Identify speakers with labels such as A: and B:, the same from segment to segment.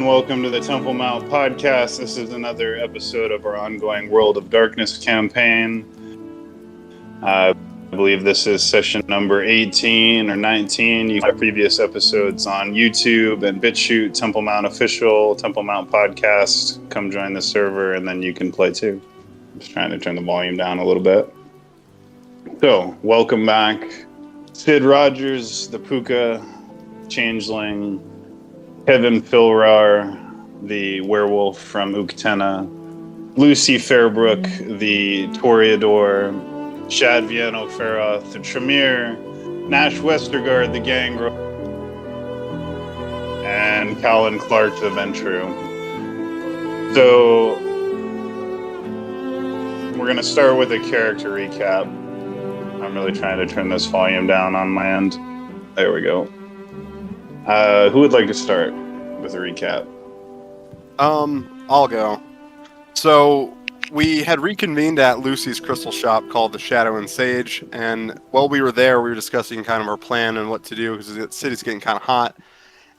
A: and welcome to the Temple Mount Podcast. This is another episode of our ongoing World of Darkness campaign. I believe this is session number 18 or 19. You can find previous episodes on YouTube and BitChute, Temple Mount Official, Temple Mount Podcast. Come join the server and then you can play too. I'm just trying to turn the volume down a little bit. So, welcome back. Sid Rogers, the Puka, Changeling, Kevin Philrar, the werewolf from Uktena, Lucy Fairbrook, the Toreador, Shad Vieno Feroth, the Tremere, Nash Westergaard, the Gangrel, and Callan Clark, the Ventru. So, we're going to start with a character recap. I'm really trying to turn this volume down on my end. There we go. Who would like to start with a recap?
B: I'll go. So, we had reconvened at Lucy's crystal shop called the Shadow and Sage, and while we were there, we were discussing kind of our plan and what to do, because the city's getting kind of hot.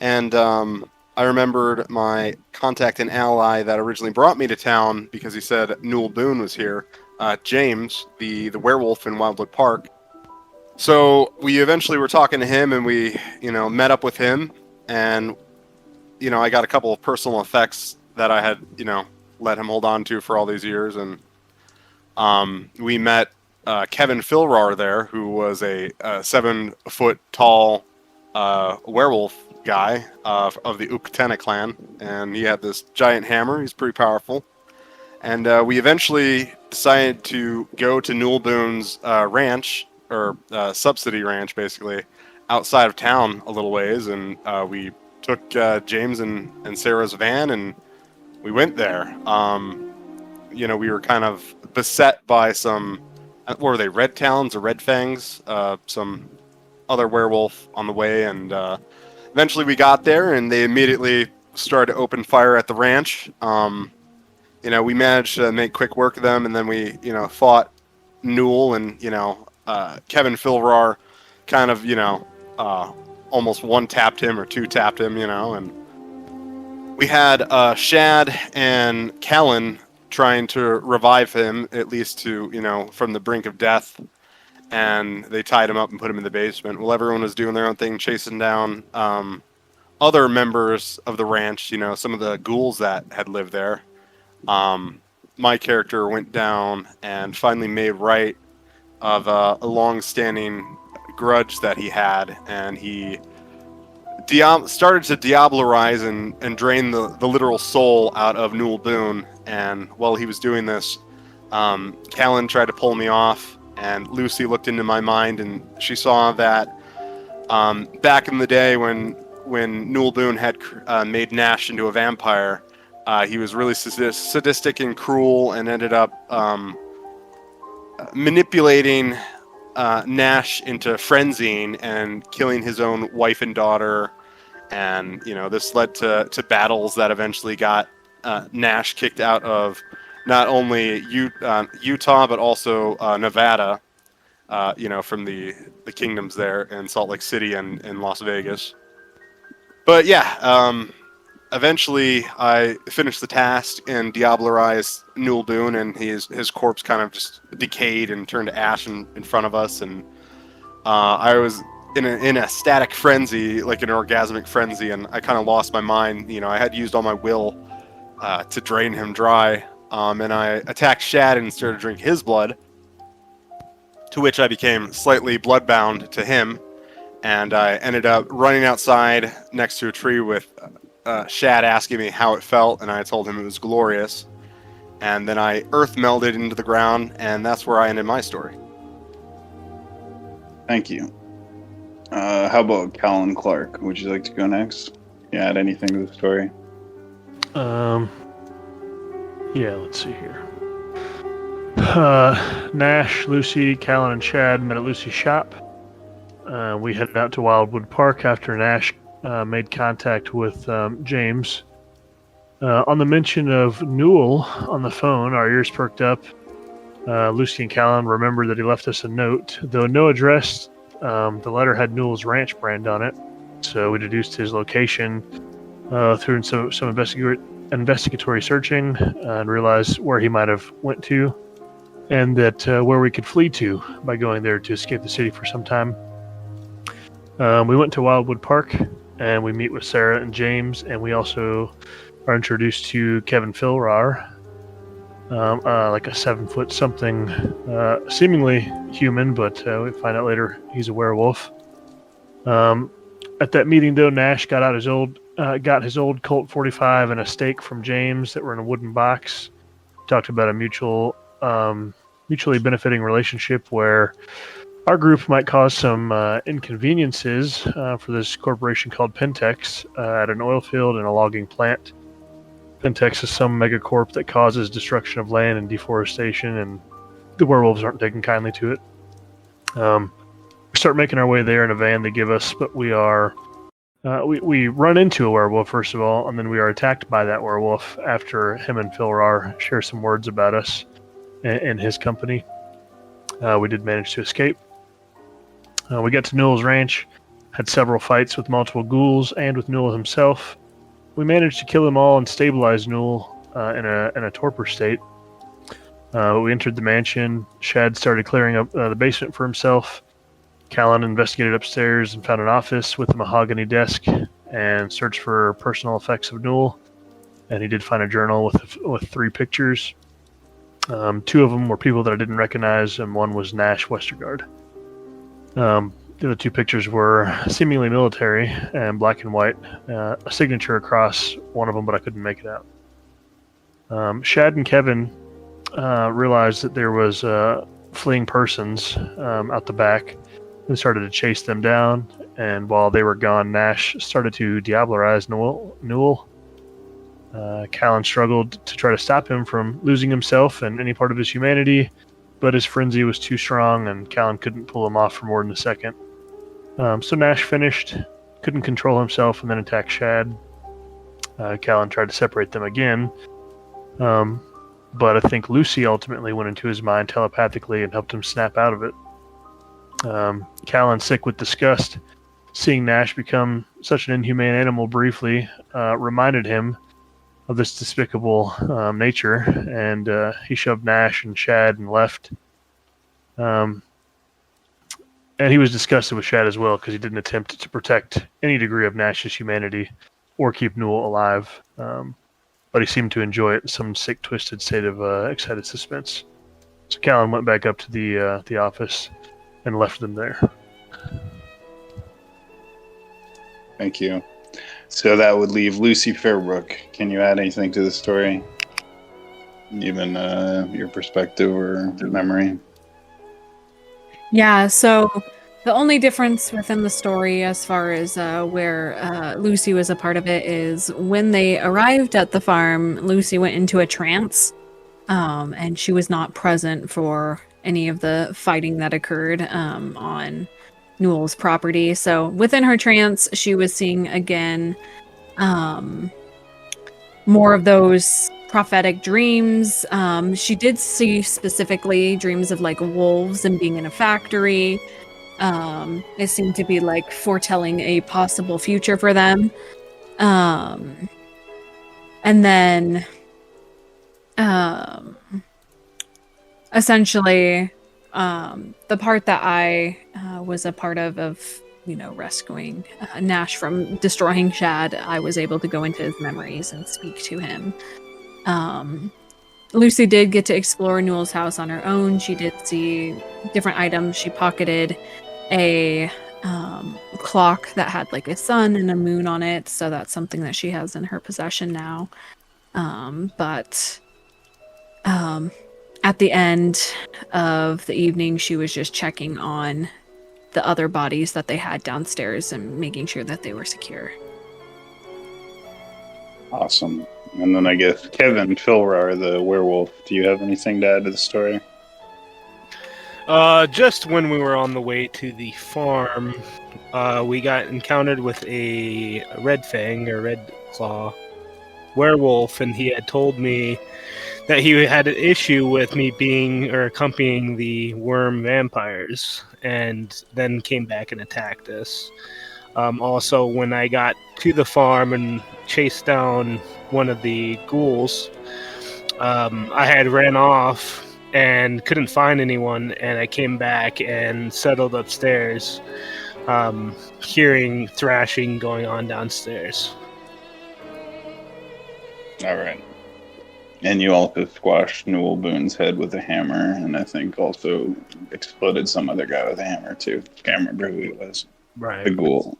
B: And I remembered my contact and ally that originally brought me to town, because he said Newell Boone was here, James, the werewolf in Wildwood Park. So we eventually were talking to him, and we, met up with him, and, I got a couple of personal effects that I had, let him hold on to for all these years, and we met Kevin Philrar there, who was a 7-foot tall werewolf guy of the Uktena clan, and he had this giant hammer. He's pretty powerful. And we eventually decided to go to Newell Boone's ranch, or subsidy ranch, basically, outside of town a little ways, and we took James and Sarah's van, and we went there. We were kind of beset by some, what were they, Red Talons or Red Fangs? Some other werewolf on the way, and eventually we got there, and they immediately started to open fire at the ranch. We managed to make quick work of them, and then we, fought Newell, and, Kevin Philrar kind of, almost one-tapped him or two-tapped him, and we had Shad and Callan trying to revive him, at least to, from the brink of death, and they tied him up and put him in the basement. Well, everyone was doing their own thing, chasing down other members of the ranch, some of the ghouls that had lived there. My character went down and finally made right of a long-standing grudge that he had, and he started to diablerize and drain the literal soul out of Newell Boone. And while he was doing this, Callan tried to pull me off, and Lucy looked into my mind, and she saw that back in the day when Newell Boone had made Nash into a vampire, he was really sadistic and cruel, and ended up manipulating Nash into frenzying and killing his own wife and daughter. And, this led to battles that eventually got Nash kicked out of not only Utah, but also Nevada, from the kingdoms there in Salt Lake City and Las Vegas. But yeah, eventually I finished the task and diablerized Newell Boone, and his corpse kind of just decayed and turned to ash in front of us, and I was in a static frenzy, like an orgasmic frenzy, and I kind of lost my mind. I had used all my will to drain him dry, and I attacked Shad and started to drink his blood, to which I became slightly bloodbound to him, and I ended up running outside next to a tree with Shad asking me how it felt, and I told him it was glorious. And then I earth melded into the ground, and that's where I ended my story.
A: Thank you. How about Callan Clark? Would you like to go next? Add anything to the story?
C: Yeah, let's see here. Nash, Lucy, Callan, and Shad met at Lucy's shop. We headed out to Wildwood Park after Nash made contact with James. On the mention of Newell on the phone, our ears perked up. Lucy and Callan remembered that he left us a note. Though no address, the letter had Newell's ranch brand on it, so we deduced his location through some investigatory searching and realized where he might have went to, and that where we could flee to by going there to escape the city for some time. We went to Wildwood Park, and we meet with Sarah and James, and we also are introduced to Kevin Philrar, like a 7-foot something, seemingly human, but we find out later he's a werewolf. At that meeting, though, Nash got his old Colt 45 and a stake from James that were in a wooden box. Talked about a mutually benefiting relationship where our group might cause some inconveniences for this corporation called Pentex at an oil field and a logging plant. Pentex is some megacorp that causes destruction of land and deforestation, and the werewolves aren't taking kindly to it. We start making our way there in a van they give us, but we run into a werewolf first of all, and then we are attacked by that werewolf after him and Philrar share some words about us and his company. We did manage to escape. We got to Newell's ranch, had several fights with multiple ghouls and with Newell himself. We managed to kill them all and stabilize Newell in a torpor state. We entered the mansion. Shad started clearing up the basement for himself. Callan investigated upstairs and found an office with a mahogany desk and searched for personal effects of Newell. And he did find a journal with 3 pictures. 2 of them were people that I didn't recognize, and one was Nash Westergaard. The other 2 pictures were seemingly military and black and white. A signature across one of them, but I couldn't make it out. Shad and Kevin realized that there was fleeing persons out the back. They started to chase them down, and while they were gone, Nash started to diablerize Newell. Callan struggled to try to stop him from losing himself and any part of his humanity, but his frenzy was too strong, and Callan couldn't pull him off for more than a second. So Nash finished, couldn't control himself, and then attacked Shad. Callan tried to separate them again, but I think Lucy ultimately went into his mind telepathically and helped him snap out of it. Callan, sick with disgust, seeing Nash become such an inhumane animal briefly, reminded him of this despicable nature, and he shoved Nash and Shad and left. And he was disgusted with Shad as well because he didn't attempt to protect any degree of Nash's humanity or keep Newell alive. But he seemed to enjoy it in some sick, twisted state of excited suspense. So Callan went back up to the office and left them there.
A: Thank you. So that would leave Lucy Fairbrook. Can you add anything to the story? Even your perspective or memory?
D: Yeah, so the only difference within the story as far as where Lucy was a part of it is when they arrived at the farm, Lucy went into a trance, and she was not present for any of the fighting that occurred on Newell's property. So within her trance, she was seeing again more of those prophetic dreams. She did see specifically dreams of like wolves and being in a factory. It seemed to be like foretelling a possible future for them. And then essentially the part that I was a part of rescuing Nash from destroying Shad, I was able to go into his memories and speak to him. Lucy did get to explore Newell's house on her own. She did see different items. She pocketed a clock that had like a sun and a moon on it, so that's something that she has in her possession now. But at the end of the evening, she was just checking on the other bodies that they had downstairs and making sure that they were secure.
A: Awesome. And then I guess Kevin Philrar, the werewolf. Do you have anything to add to the story?
E: Just when we were on the way to the farm, we got encountered with a red fang or red claw werewolf, and he had told me that he had an issue with me being or accompanying the worm vampires, and then came back and attacked us. Also, when I got to the farm and chased down one of the ghouls, I had ran off and couldn't find anyone, and I came back and settled upstairs, hearing thrashing going on downstairs.
A: All right. And you also squashed Newell Boone's head with a hammer, and I think also exploded some other guy with a hammer too. Can't remember who it was.
E: Right.
A: The ghoul.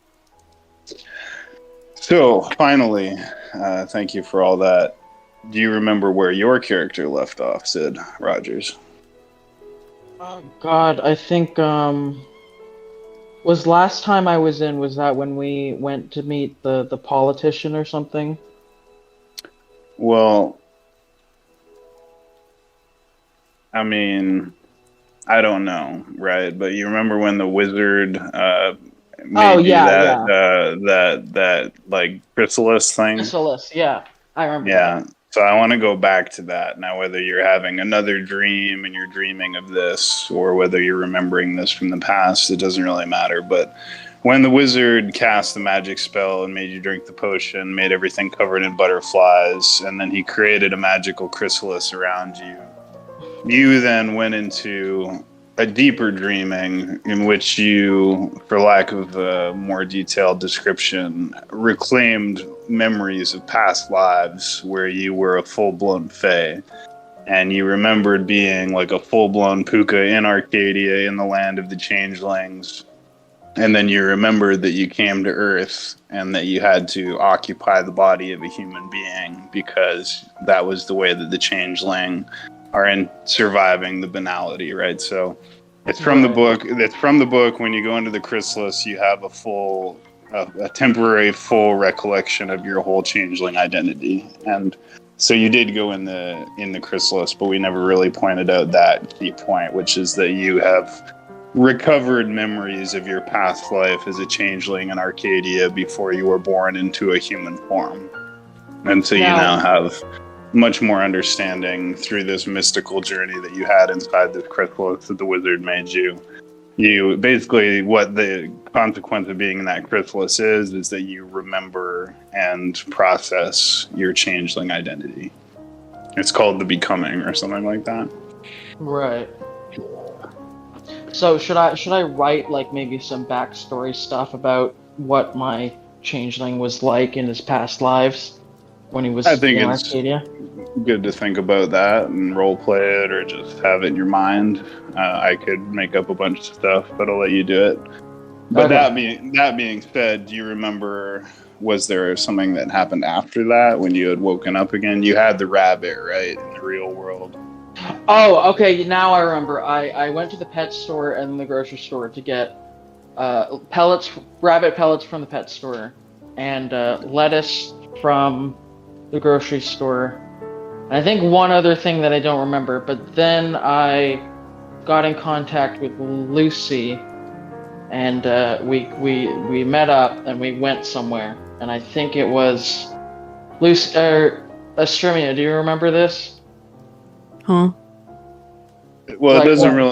A: So, finally, thank you for all that. Do you remember where your character left off, Sid Rogers?
F: Oh, God, I think, was last time I was in, was that when we went to meet the politician or something?
A: Well, I mean, I don't know, right? But you remember when the wizard made that like chrysalis thing?
F: Chrysalis, yeah. I remember that.
A: So I want to go back to that. Now, whether you're having another dream and you're dreaming of this, or whether you're remembering this from the past, it doesn't really matter. But when the wizard cast the magic spell and made you drink the potion, made everything covered in butterflies, and then he created a magical chrysalis around you, you then went into a deeper dreaming in which you, for lack of a more detailed description, reclaimed memories of past lives where you were a full-blown fae. And you remembered being like a full-blown puka in Arcadia in the land of the changelings. And then you remembered that you came to Earth and that you had to occupy the body of a human being because that was the way that the changeling are in surviving the banality, right? So it's from the book. It's from the book. When you go into the chrysalis, you have a temporary full recollection of your whole changeling identity. And so you did go in the chrysalis, but we never really pointed out that key point, which is that you have recovered memories of your past life as a changeling in Arcadia before you were born into a human form. And so you now have much more understanding through this mystical journey that you had inside this chrysalis that the wizard made you. You basically, what the consequence of being in that chrysalis is that you remember and process your changeling identity. It's called the becoming or something like that.
F: Right. So should I write like maybe some backstory stuff about what my changeling was like in his past lives when he was in Arcadia?
A: Good to think about that and role play it or just have it in your mind. I could make up a bunch of stuff, but I'll let you do it. But okay. that being said, do you remember, was there something that happened after that when you had woken up again? You had the rabbit, right, in the real world.
F: Oh, okay, now I remember. I went to the pet store and the grocery store to get rabbit pellets from the pet store, and lettuce from the grocery store. I think one other thing that I don't remember, but then I got in contact with Lucy, and we met up and we went somewhere, and I think it was Lucy Astrimia. Do you remember this?
D: Huh?
A: Well,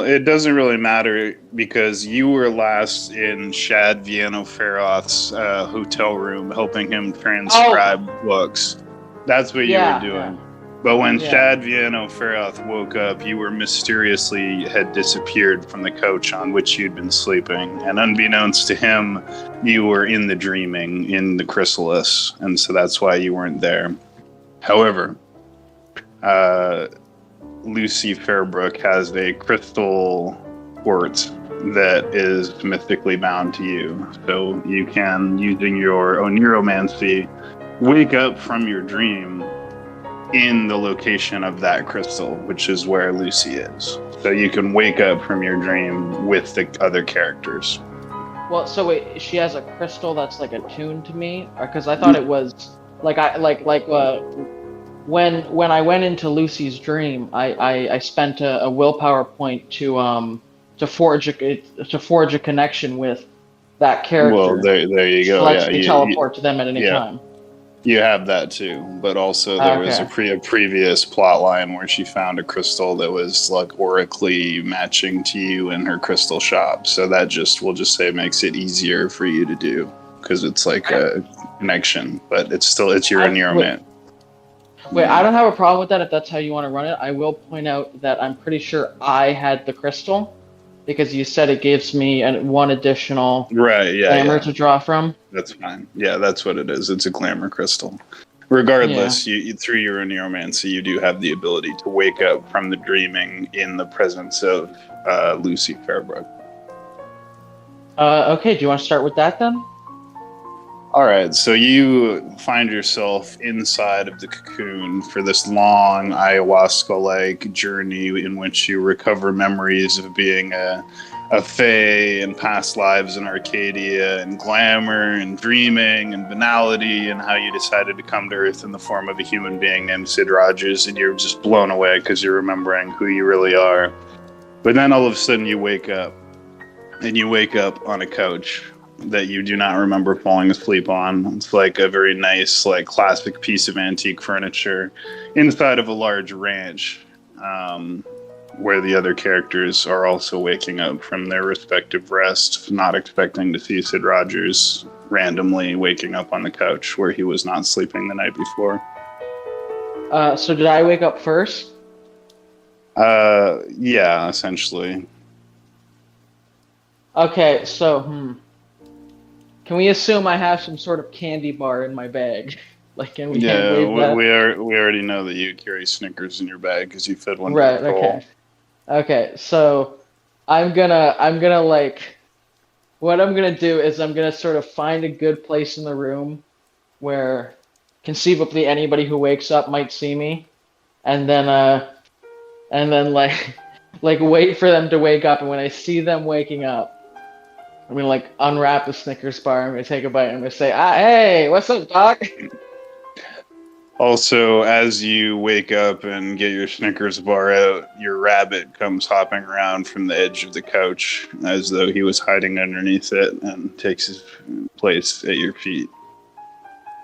A: it doesn't really matter because you were last in Shad Vienno-Feroth's hotel room helping him transcribe books. That's what you were doing. Yeah. But when Shad Vienno-Feroth woke up, you were mysteriously had disappeared from the couch on which you'd been sleeping. And unbeknownst to him, you were in the dreaming in the chrysalis. And so that's why you weren't there. However, Lucy Fairbrook has a crystal quartz that is mystically bound to you. So you can, using your oneiromancy, wake up from your dream in the location of that crystal, which is where Lucy is. So you can wake up from your dream with the other characters.
F: Well, so wait, she has a crystal that's like attuned to me, because I thought it was when I went into Lucy's dream, I spent a willpower point to forge a connection with that character.
A: Well, there you go.
F: So lets me teleport to them at any time.
A: You have that too, but also there was a previous plot line where she found a crystal that was like oracally matching to you in her crystal shop. So that we'll just say makes it easier for you to do. because it's like a connection, but it's you're in your man.
F: Wait, I don't have a problem with that if that's how you want to run it. I will point out that I'm pretty sure I had the crystal because you said it gives me one additional glamour to draw from.
A: That's fine. Yeah, that's what it is. It's a glamour crystal. Regardless, you through your neuromancy, you do have the ability to wake up from the dreaming in the presence of Lucy Fairbrook.
F: Okay, do you want to start with that then?
A: All right, so you find yourself inside of the cocoon for this long ayahuasca-like journey in which you recover memories of being a fae and past lives in Arcadia and glamour and dreaming and banality and how you decided to come to Earth in the form of a human being named Sid Rogers, and you're just blown away because you're remembering who you really are. But then all of a sudden you wake up, and you wake up on a couch that you do not remember falling asleep on. It's like a very nice, like classic piece of antique furniture inside of a large ranch, where the other characters are also waking up from their respective rest, not expecting to see Sid Rogers randomly waking up on the couch where he was not sleeping the night before.
F: So did I wake up first?
A: Yeah, essentially.
F: Okay, so, can we assume I have some sort of candy bar in my bag? Like, can we?
A: Yeah, we already know that you carry Snickers in your bag because you fed one.
F: Right. Okay. Okay. So, I'm gonna like, what I'm gonna do is I'm gonna sort of find a good place in the room where conceivably anybody who wakes up might see me, and then like wait for them to wake up, and when I see them waking up, I'm gonna like unwrap the Snickers bar. I'm gonna take a bite. And I'm gonna say, "Hey, what's up, Doc?"
A: Also, as you wake up and get your Snickers bar out, your rabbit comes hopping around from the edge of the couch as though he was hiding underneath it and takes his place at your feet.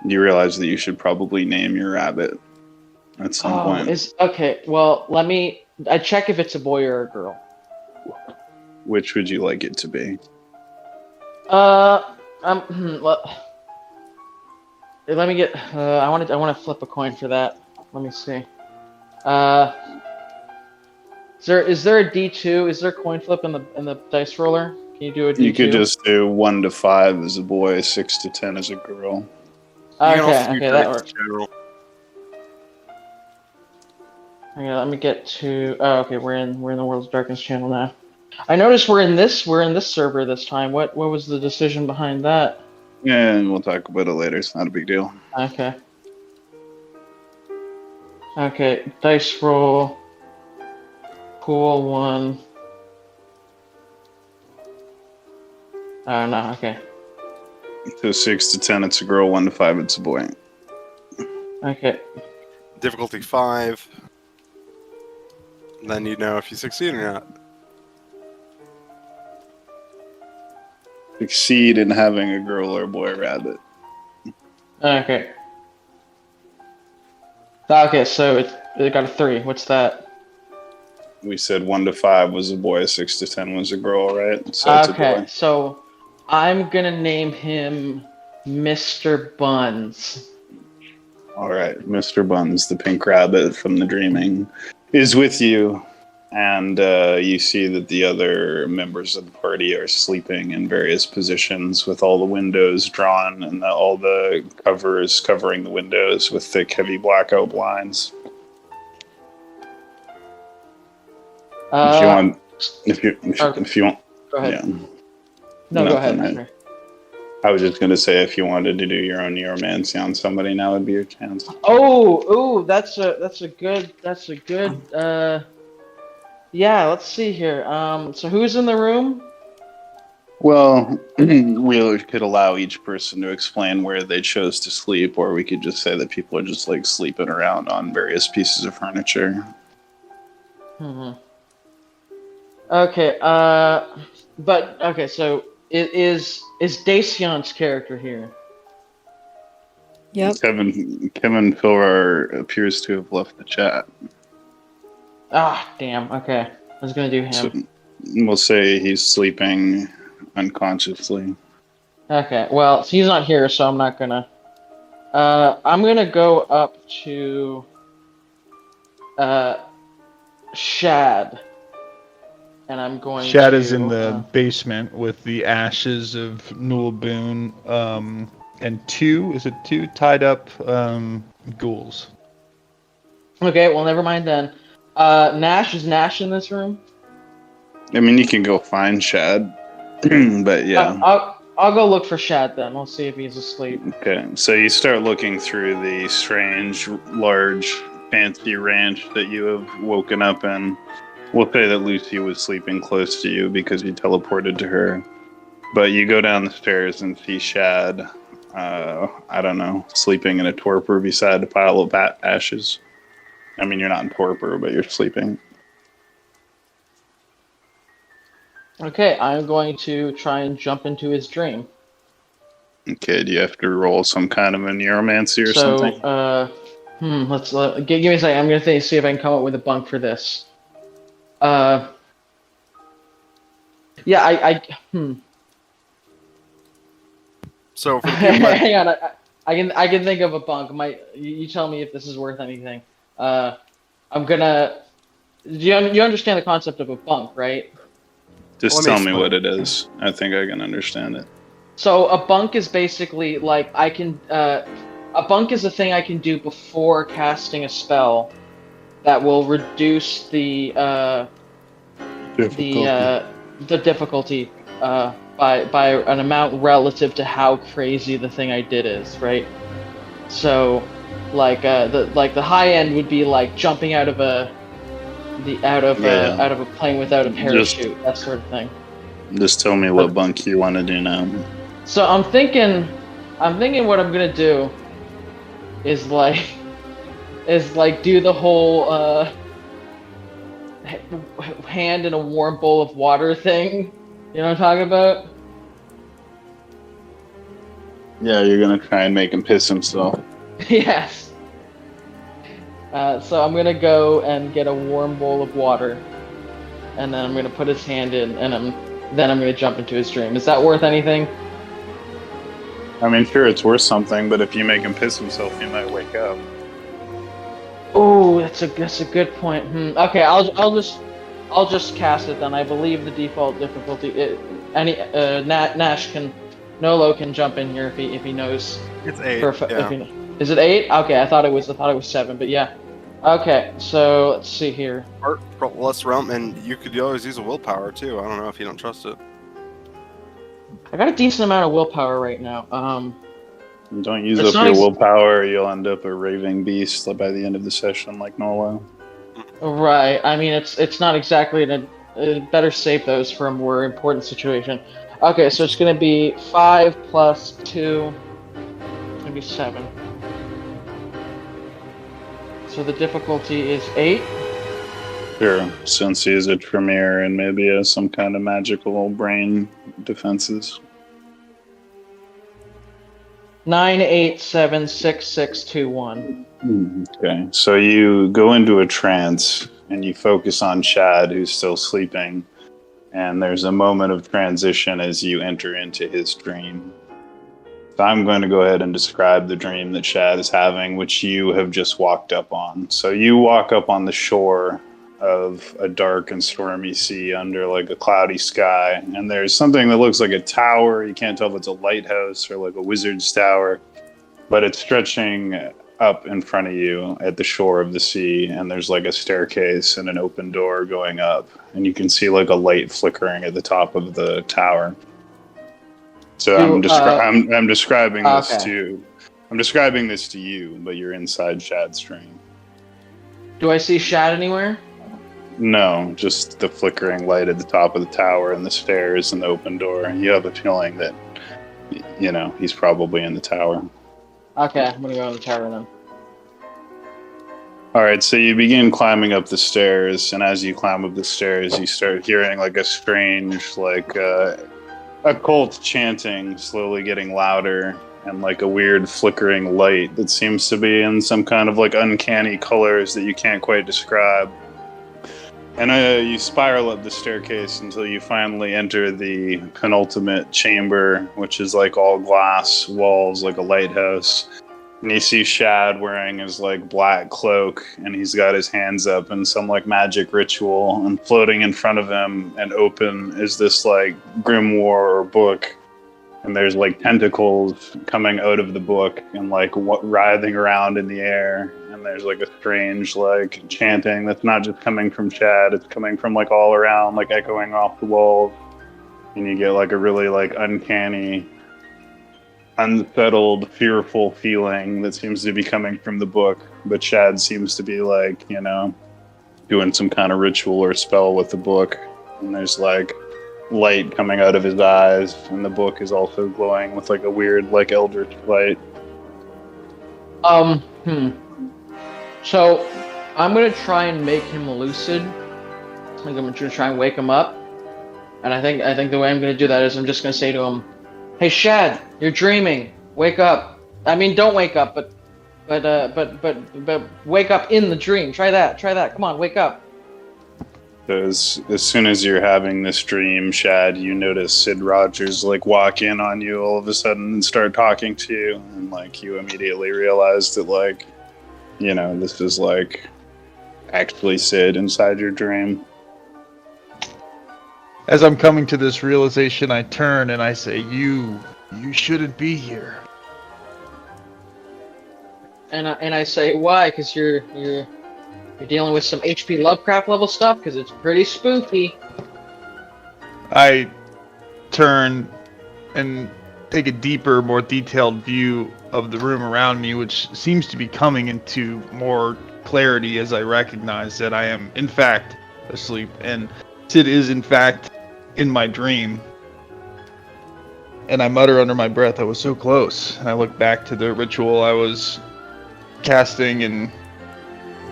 A: You realize that you should probably name your rabbit at some point.
F: Okay. Well, I check if it's a boy or a girl.
A: Which would you like it to be?
F: Let me get. I want to flip a coin for that. Let me see. Is there a D2? Is there a coin flip in the dice roller? Can you do a D2?
A: You could just do 1 to 5 as a boy, 6 to 10 as a girl.
F: Okay, that works. Okay, let me get to. Oh, okay, we're in the World's Darkness channel now. I noticed we're in this server this time. What was the decision behind that?
A: Yeah, and we'll talk about it later. It's not a big deal.
F: Okay. Okay, dice roll. Pool 1. Oh no, okay.
A: So 6 to 10 it's a girl, 1 to 5 it's a boy.
F: Okay.
B: Difficulty 5. Then you know if you succeed or not.
A: Succeed in having a girl or boy rabbit.
F: Okay. Okay, so it got a 3. What's that?
A: We said 1 to 5 was a boy, 6 to 10 was a girl, right? So it's a boy.
F: So I'm gonna name him Mr. Buns.
A: All right, Mr. Buns, the pink rabbit from the dreaming, is with you, and you see that the other members of the party are sleeping in various positions with all the windows drawn and all the covers covering the windows with thick, heavy blackout blinds. If you want,
F: Go ahead.
A: yeah.
F: No, go
A: Nothing,
F: ahead.
A: right? I was just going to say, if you wanted to do your own neuromancy on somebody, now would be your chance.
F: Oh, that's a good. Yeah, let's see here. So who's in the room?
A: Well, we could allow each person to explain where they chose to sleep, or we could just say that people are just like sleeping around on various pieces of furniture.
F: Mm-hmm. Okay. But okay, so is Dacion's character here?
D: Yep.
A: Kevin Pillar appears to have left the chat.
F: Ah, damn. Okay, I was gonna do him.
A: So we'll say he's sleeping unconsciously.
F: Okay, well, he's not here, so I'm not gonna. I'm gonna go up to Shad, and I'm going.
G: Shad
F: to,
G: is in the basement with the ashes of Newell Boone, and two tied up ghouls.
F: Okay, well, never mind then. Nash, is Nash in this room?
A: I mean, you can go find Shad, but yeah.
F: I'll go look for Shad then. We'll see if he's asleep.
A: Okay, so you start looking through the strange, large, fancy ranch that you have woken up in. We'll say that Lucy was sleeping close to you because you teleported to her. But you go down the stairs and see Shad, I don't know, sleeping in a torpor beside a pile of ashes. I mean, you're not in torpor, but you're sleeping.
F: Okay, I'm going to try and jump into his dream.
A: Okay, do you have to roll some kind of a neuromancy or something?
F: Let's give me a second. I'm gonna see if I can come up with a bunk for this. Yeah,
B: So for the
F: hang on, I can think of a bunk. You tell me if this is worth anything. I'm gonna. You understand the concept of a bunk, right?
A: Just tell me what it is. I think I can understand it.
F: So a bunk is basically like I can. A bunk is a thing I can do before casting a spell that will reduce the difficulty by an amount relative to how crazy the thing I did is, right? So, the high end would be like jumping out of a plane without a parachute, that sort of thing.
A: Just tell me what bunk you want to do now.
F: So I'm thinking what I'm gonna do is do the whole hand in a warm bowl of water thing. You know what I'm talking about?
A: Yeah, you're gonna try and make him piss himself.
F: Yes. So I'm gonna go and get a warm bowl of water, and then I'm gonna put his hand in, and then I'm gonna jump into his dream. Is that worth anything?
A: I mean, sure, it's worth something, but if you make him piss himself, he might wake up.
F: Oh, that's a good point. Okay, I'll just cast it then. I believe the default difficulty. Nolo can jump in here if he knows.
B: It's 8.
F: Yeah. Is it 8? Okay, I thought it was 7, but yeah. Okay, so let's see here.
B: Let's realm, and you could always use a willpower too. I don't know if you don't trust it.
F: I got a decent amount of willpower right now.
A: Don't use up your willpower, or you'll end up a raving beast by the end of the session, like Nolo.
F: Right. I mean, it's not exactly better save those for a more important situation. Okay, so it's going to be 5 plus 2. It's going to be 7. So the difficulty is 8.
A: Sure, since he's a Tremere and maybe has some kind of magical brain defenses.
F: 9, 8, 7, 6, 6, 2, 1.
A: Okay, so you go into a trance and you focus on Shad, who's still sleeping, and there's a moment of transition as you enter into his dream. So I'm going to go ahead and describe the dream that Shad is having, which you have just walked up on. So you walk up on the shore of a dark and stormy sea under like a cloudy sky, and there's something that looks like a tower. You can't tell if it's a lighthouse or like a wizard's tower, but it's stretching up in front of you at the shore of the sea, and there's like a staircase and an open door going up, and you can see like a light flickering at the top of the tower. So I'm describing this to I'm describing this to you, but you're inside Shad's dream.
F: Do I see Shad anywhere?
A: No, just the flickering light at the top of the tower and the stairs and the open door. You have a feeling that, you know, he's probably in the tower.
F: Okay, I'm gonna go in the tower then.
A: Alright, so you begin climbing up the stairs, and as you climb up the stairs, you start hearing like a strange, like, occult chanting slowly getting louder, and like a weird flickering light that seems to be in some kind of like uncanny colors that you can't quite describe. And you spiral up the staircase until you finally enter the penultimate chamber, which is like all glass walls, like a lighthouse. And you see Shad wearing his like black cloak, and he's got his hands up in some like magic ritual, and floating in front of him and open is this like grimoire or book. And there's like tentacles coming out of the book and like writhing around in the air. And there's like a strange like chanting that's not just coming from Shad, it's coming from like all around, like echoing off the walls. And you get like a really like uncanny, unsettled, fearful feeling that seems to be coming from the book. But Shad seems to be like, you know, doing some kind of ritual or spell with the book. And there's like light coming out of his eyes, and the book is also glowing with like a weird like eldritch light.
F: So I'm gonna try and make him lucid. Like I'm gonna try and wake him up. And I think the way I'm gonna do that is I'm just gonna say to him, "Hey Shad, you're dreaming. Wake up. I mean, don't wake up, but wake up in the dream. Try that. Come on, wake up."
A: As soon as you're having this dream, Shad, you notice Sid Rogers like walk in on you all of a sudden and start talking to you, and like you immediately realize that like, you know, this is like actually Sid inside your dream.
G: As I'm coming to this realization, I turn and I say, you shouldn't be here.
F: And I say, why? Because you're dealing with some H.P. Lovecraft level stuff? Because it's pretty spooky.
G: I turn and take a deeper, more detailed view of the room around me, which seems to be coming into more clarity as I recognize that I am, in fact, asleep. And Sid is, in fact, in my dream. And I mutter under my breath, I was so close. And I look back to the ritual I was casting and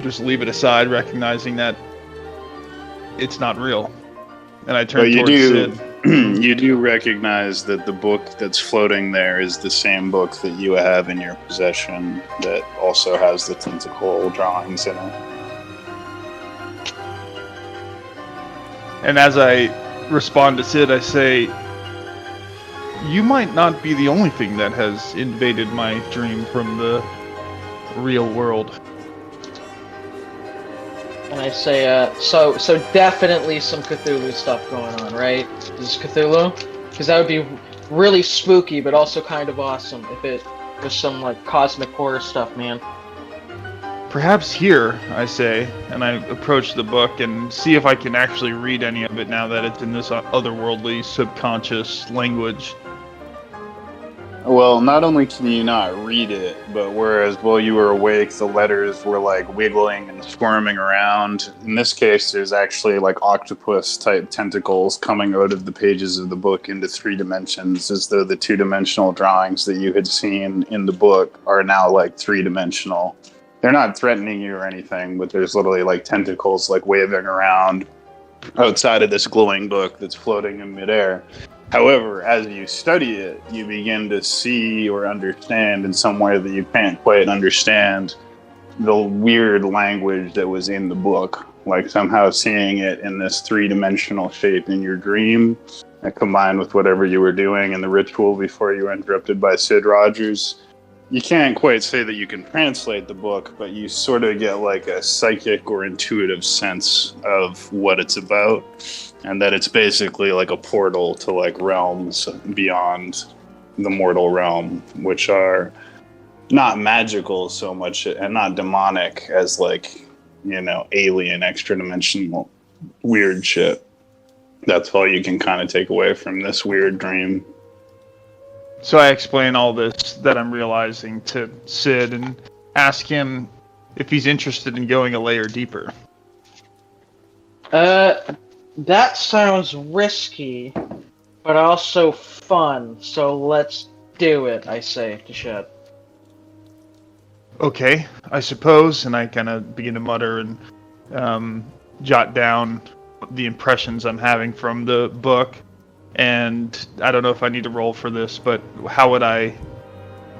G: just leave it aside, recognizing that it's not real. And I turn towards Sid.
A: You do recognize that the book that's floating there is the same book that you have in your possession that also has the tentacle drawings in it.
G: And as I respond to Sid, I say, you might not be the only thing that has invaded my dream from the real world.
F: And I say, so definitely some Cthulhu stuff going on, right? Is this Cthulhu? Because that would be really spooky, but also kind of awesome if it was some like cosmic horror stuff, man.
G: Perhaps here, I say, and I approach the book and see if I can actually read any of it now that it's in this otherworldly, subconscious language.
A: Well, not only can you not read it, but whereas while you were awake, the letters were like wiggling and squirming around. In this case, there's actually like octopus-type tentacles coming out of the pages of the book into 3 dimensions, as though the 2-dimensional drawings that you had seen in the book are now like 3-dimensional. They're not threatening you or anything, but there's literally like tentacles like waving around outside of this glowing book that's floating in midair. However, as you study it, you begin to see or understand in some way that you can't quite understand the weird language that was in the book. Like somehow seeing it in this 3-dimensional shape in your dream, and combined with whatever you were doing in the ritual before you were interrupted by Sid Rogers. You can't quite say that you can translate the book, but you sort of get like a psychic or intuitive sense of what it's about. And that it's basically like a portal to like realms beyond the mortal realm, which are not magical so much and not demonic as like, you know, alien, extra-dimensional weird shit. That's all you can kind of take away from this weird dream.
G: So I explain all this that I'm realizing to Sid and ask him if he's interested in going a layer deeper.
F: That sounds risky, but also fun, so let's do it, I say to Shad.
G: Okay, I suppose, and I kind of begin to mutter and jot down the impressions I'm having from the book. And I don't know if I need to roll for this, but how would I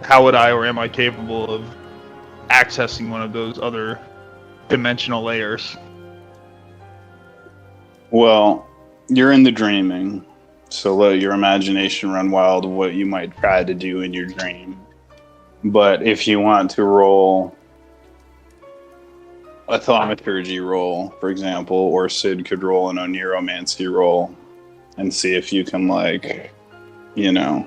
G: or am I capable of accessing one of those other dimensional layers?
A: Well, you're in the dreaming, so let your imagination run wild of what you might try to do in your dream. But if you want to roll a thaumaturgy roll, for example, or Sid could roll an oneiromancy roll and see if you can, like, you know,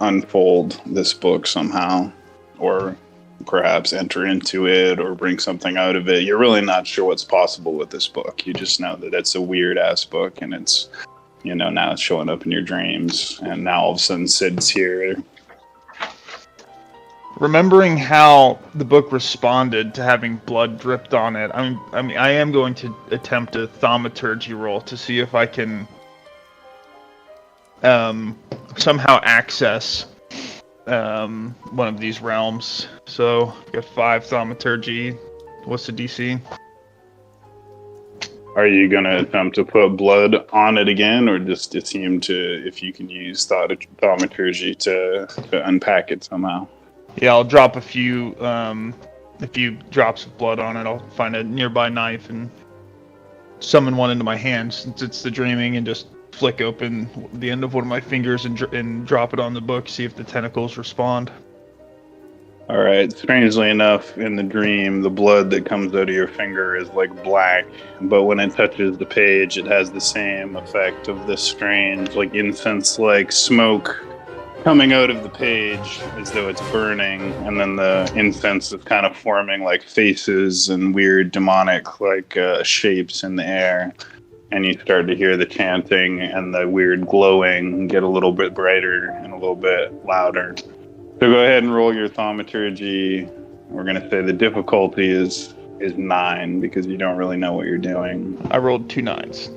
A: unfold this book somehow, or perhaps enter into it or bring something out of it. You're really not sure what's possible with this book. You just know that it's a weird ass book, and it's, you know, now it's showing up in your dreams, and now all of a sudden Sid's here.
G: Remembering how the book responded to having blood dripped on it, I am going to attempt a thaumaturgy roll to see if I can somehow access one of these realms. So I've got 5 thaumaturgy. What's the DC?
A: Are you going to attempt to put blood on it again, or just attempt to, if you can use thaumaturgy to unpack it somehow?
G: Yeah, I'll drop a few drops of blood on it. I'll find a nearby knife and summon one into my hand since it's the dreaming, and just flick open the end of one of my fingers and drop it on the book, see if the tentacles respond.
A: All right. Strangely enough, in the dream, the blood that comes out of your finger is like black, but when it touches the page, it has the same effect of this strange, like incense-like smoke coming out of the page as though it's burning, and then the incense is kind of forming like faces and weird demonic like shapes in the air, and you start to hear the chanting and the weird glowing get a little bit brighter and a little bit louder. So go ahead and roll your thaumaturgy. We're going to say the difficulty is 9 because you don't really know what you're doing.
G: I rolled 2 9s.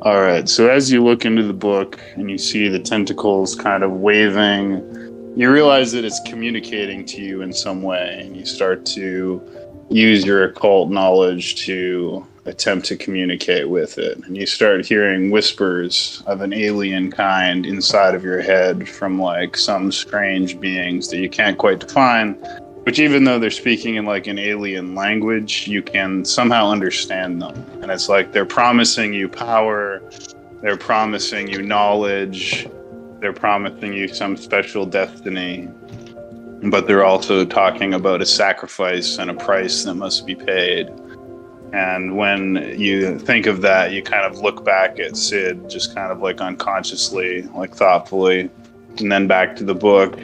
A: All right, so as you look into the book and you see the tentacles kind of waving, you realize that it's communicating to you in some way, and you start to use your occult knowledge to attempt to communicate with it. And you start hearing whispers of an alien kind inside of your head from like some strange beings that you can't quite define, which even though they're speaking in like an alien language, you can somehow understand them. And it's like they're promising you power, they're promising you knowledge, they're promising you some special destiny, but they're also talking about a sacrifice and a price that must be paid. And when you think of that, you kind of look back at Sid, just kind of like unconsciously, like thoughtfully, and then back to the book.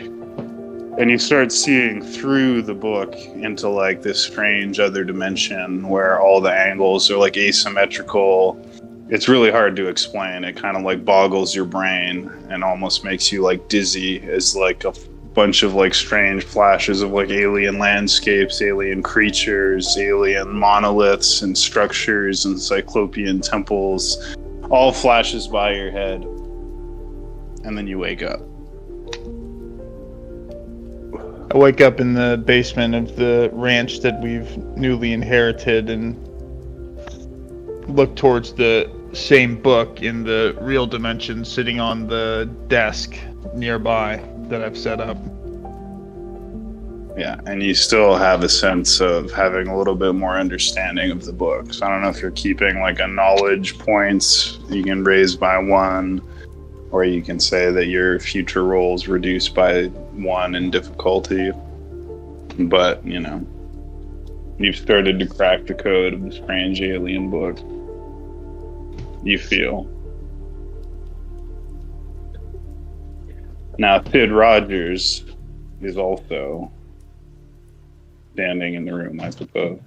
A: And you start seeing through the book into like this strange other dimension where all the angles are like asymmetrical. It's really hard to explain. It kind of like boggles your brain and almost makes you like dizzy as like a bunch of like strange flashes of like alien landscapes, alien creatures, alien monoliths and structures and cyclopean temples all flashes by your head. And then you wake up.
G: I wake up in the basement of the ranch that we've newly inherited and look towards the same book in the real dimension sitting on the desk nearby that I've set up.
A: Yeah, and you still have a sense of having a little bit more understanding of the book. So I don't know if you're keeping like a knowledge points you can raise by 1, or you can say that your future rolls reduced by 1 in difficulty. But, you know, you've started to crack the code of the strange alien book. You feel. Now, Sid Rogers is also standing in the room, I suppose.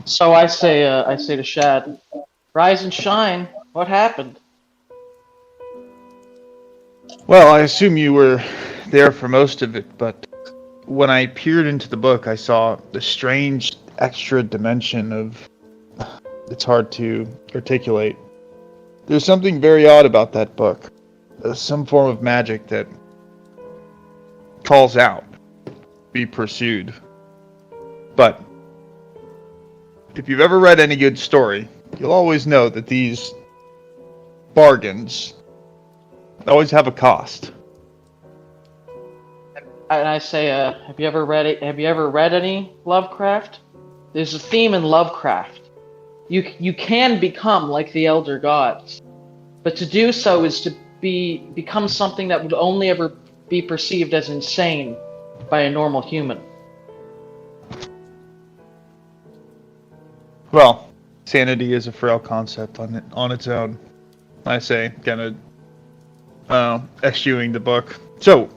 F: So I say to Shad, "Rise and shine. What happened?"
G: Well, I assume you were there for most of it, but when I peered into the book, I saw the strange extra dimension of... It's hard to articulate. There's something very odd about that book. Some form of magic that calls out, be pursued. But if you've ever read any good story, you'll always know that these bargains always have a cost.
F: And I say, "Have you ever read any Lovecraft?" there's a theme in Lovecraft. You can become like the Elder Gods, but to do so is to become something that would only ever be perceived as insane by a normal human.
G: Well, sanity is a frail concept on its own, I say, kind of eschewing the book. So,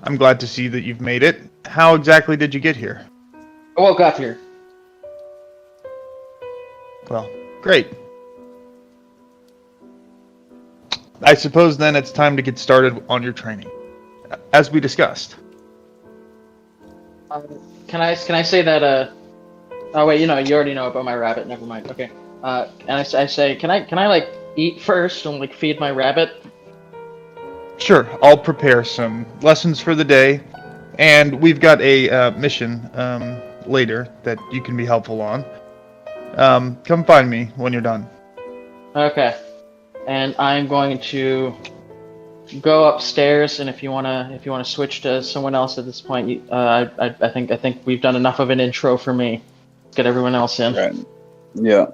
G: I'm glad to see that you've made it. How exactly did you get here?
F: I woke up here.
G: Well, great. I suppose then it's time to get started on your training, as we discussed.
F: Can I say that? Oh wait, you already know about my rabbit. Never mind. Okay. And I say, can I like eat first and like feed my rabbit?
G: Sure, I'll prepare some lessons for the day, and we've got a mission later that you can be helpful on. Come find me when you're done. Okay.
F: And I'm going to go upstairs, and if you wanna switch to someone else at this point, I think we've done enough of an intro for me. Let's get everyone else in.
A: Right. Yeah.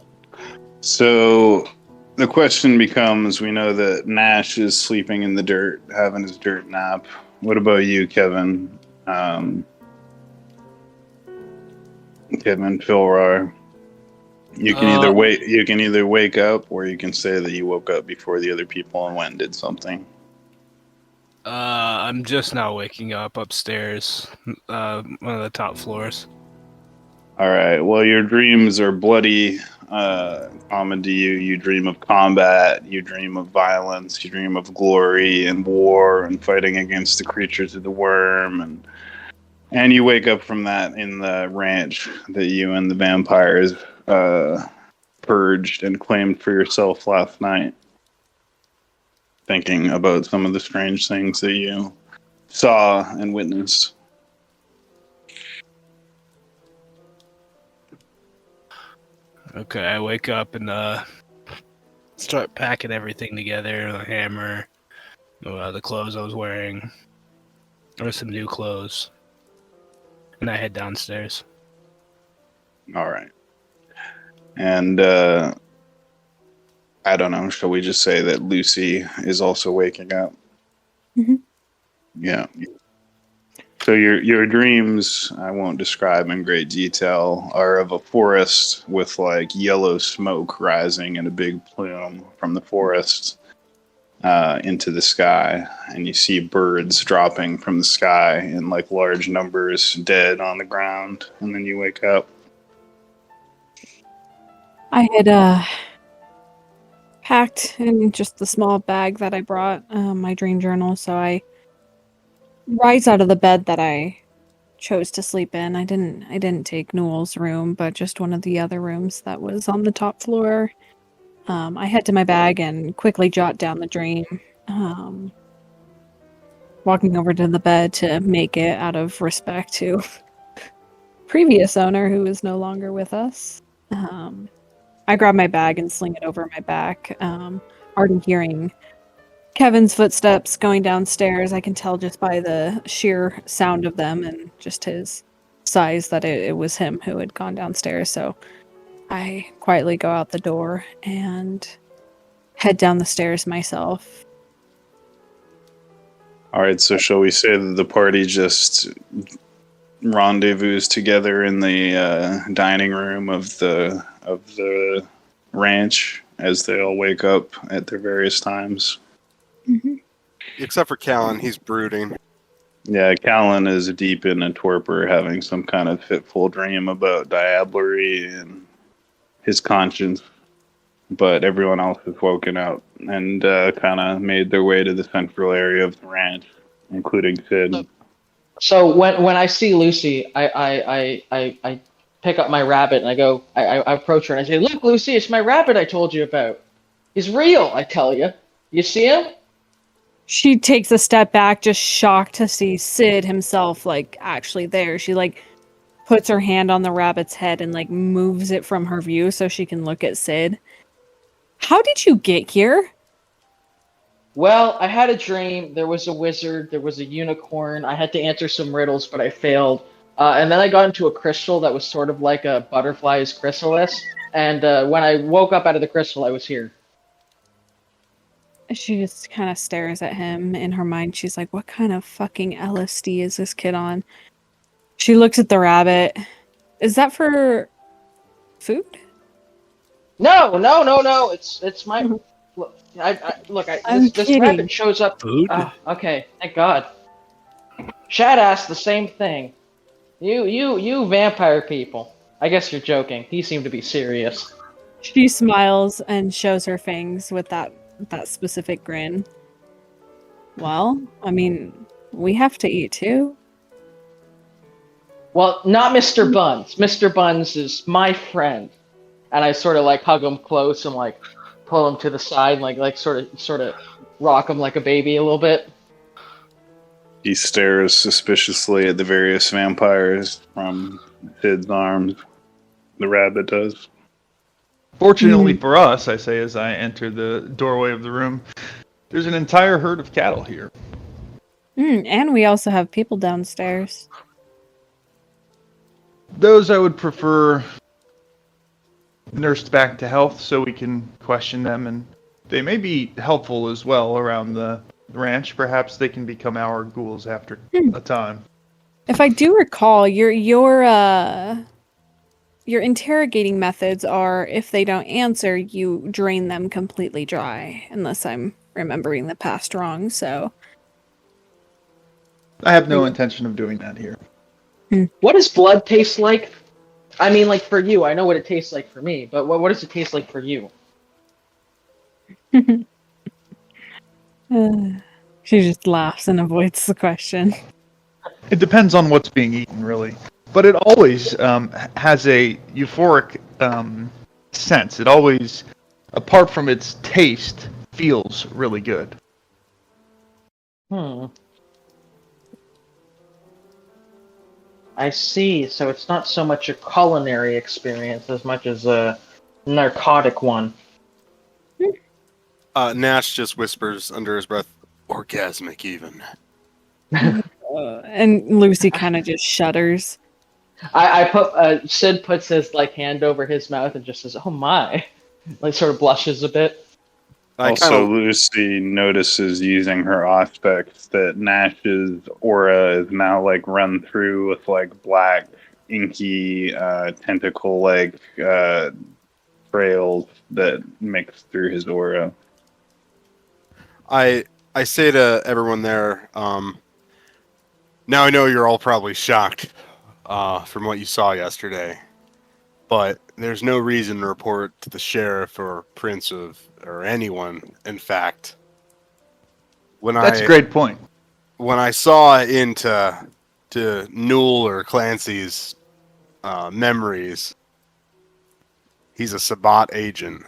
A: So the question becomes: we know that Nash is sleeping in the dirt, having his dirt nap. What about you, Kevin? Kevin Philrar. You can either wake up, or you can say that you woke up before the other people and went and did something.
E: I'm just now waking up upstairs, one of the top floors.
A: All right. Well, your dreams are bloody. Common to you. You dream of combat. You dream of violence. You dream of glory and war and fighting against the creatures of the worm, and you wake up from that in the ranch that you and the vampires purged and claimed for yourself last night, thinking about some of the strange things that you saw and witnessed.
E: Okay, I wake up and start packing everything together, the hammer, the clothes I was wearing, or some new clothes, and I head downstairs.
A: All right. And I don't know, shall we just say that Lucy is also waking up?
D: Mm-hmm.
A: Yeah. So your dreams, I won't describe in great detail, are of a forest with like yellow smoke rising in a big plume from the forest into the sky, and you see birds dropping from the sky in like large numbers, dead on the ground, and then you wake up.
D: I had packed in just the small bag that I brought, my dream journal, so I rise out of the bed that I chose to sleep in. I didn't take Newell's room, but just one of the other rooms that was on the top floor. I head to my bag and quickly jot down the dream, walking over to the bed to make it out of respect to previous owner who is no longer with us. I grab my bag and sling it over my back, already hearing Kevin's footsteps going downstairs. I can tell just by the sheer sound of them and just his size that it was him who had gone downstairs. So I quietly go out the door and head down the stairs myself.
A: All right, so shall we say that the party just rendezvous together in the dining room of the ranch as they all wake up at their various times?
D: Mm-hmm.
B: Except for Callan, he's brooding.
A: Yeah, Callan is deep in a torpor, having some kind of fitful dream about diablerie and his conscience. But everyone else has woken up and kind of made their way to the central area of the ranch, including Sid.
F: So when I see Lucy, I pick up my rabbit and I approach her and I say, "Look, Lucy, it's my rabbit I told you about. He's real, I tell you. You see him?"
D: She takes a step back, just shocked to see Sid himself, like, actually there. She, like, puts her hand on the rabbit's head and, like, moves it from her view so she can look at Sid. How did you get here?
F: Well, I had a dream. There was a wizard. There was a unicorn. I had to answer some riddles, but I failed. And then I got into a crystal that was sort of like a butterfly's chrysalis. And when I woke up out of the crystal, I was here.
D: She just kind of stares at him in her mind. She's like, what kind of fucking LSD is this kid on? She looks at the rabbit. Is that for food?
F: No. It's my look. This rabbit shows up.
E: Food?
F: Okay, thank God. Shad asked the same thing. You vampire people. I guess you're joking. He seemed to be serious.
D: She smiles and shows her fangs with that specific grin. Well, I mean, we have to eat too.
F: Well, not Mr. Buns. Mr. Buns is my friend. And I sort of like hug him close and like pull him to the side, and like sort of rock him like a baby a little bit.
A: He stares suspiciously at the various vampires from Sid's arms. The rabbit does.
G: Fortunately for us, I say as I enter the doorway of the room, there's an entire herd of cattle here.
D: And we also have people downstairs.
G: Those I would prefer nursed back to health so we can question them, and they may be helpful as well around the ranch. Perhaps they can become our ghouls after a time.
D: If I do recall, your interrogating methods are, if they don't answer, you drain them completely dry, unless I'm remembering the past wrong, so...
G: I have no intention of doing that here.
F: What does blood taste like? I mean, like, for you, I know what it tastes like for me, but what does it taste like for you?
D: She just laughs and avoids the question.
G: It depends on what's being eaten, really. But it always has a euphoric sense. It always, apart from its taste, feels really good.
F: I see. So it's not so much a culinary experience as much as a narcotic one.
B: Nash just whispers under his breath, orgasmic even.
D: And Lucy kind of just shudders.
F: Sid puts his like hand over his mouth and just says, "Oh my," like sort of blushes a bit.
A: Also, Lucy notices using her aspects that Nash's aura is now like run through with like black, inky, tentacle-like trails that mix through his aura.
B: I say to everyone there, now I know you're all probably shocked from what you saw yesterday, but there's no reason to report to the sheriff or Prince or anyone, in fact.
G: That's a great point.
B: When I saw into Newell or Clancy's memories, he's a Sabbat agent.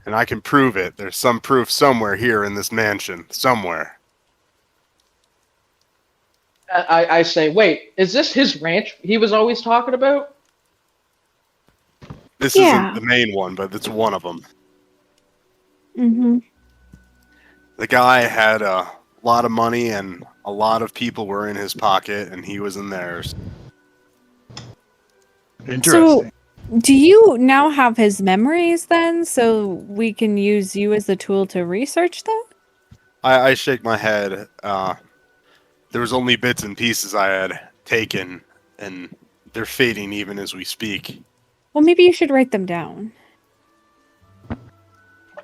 B: And I can prove it. There's some proof somewhere here in this mansion. Somewhere.
F: I say, wait, is this his ranch he was always talking about?
B: This isn't the main one, but it's one of them.
D: Mm-hmm.
B: The guy had a lot of money and a lot of people were in his pocket and he was in theirs.
G: Interesting.
D: So, do you now have his memories then, so we can use you as the tool to research that?
B: I shake my head. There was only bits and pieces I had taken, and they're fading even as we speak.
D: Well, maybe you should write them down.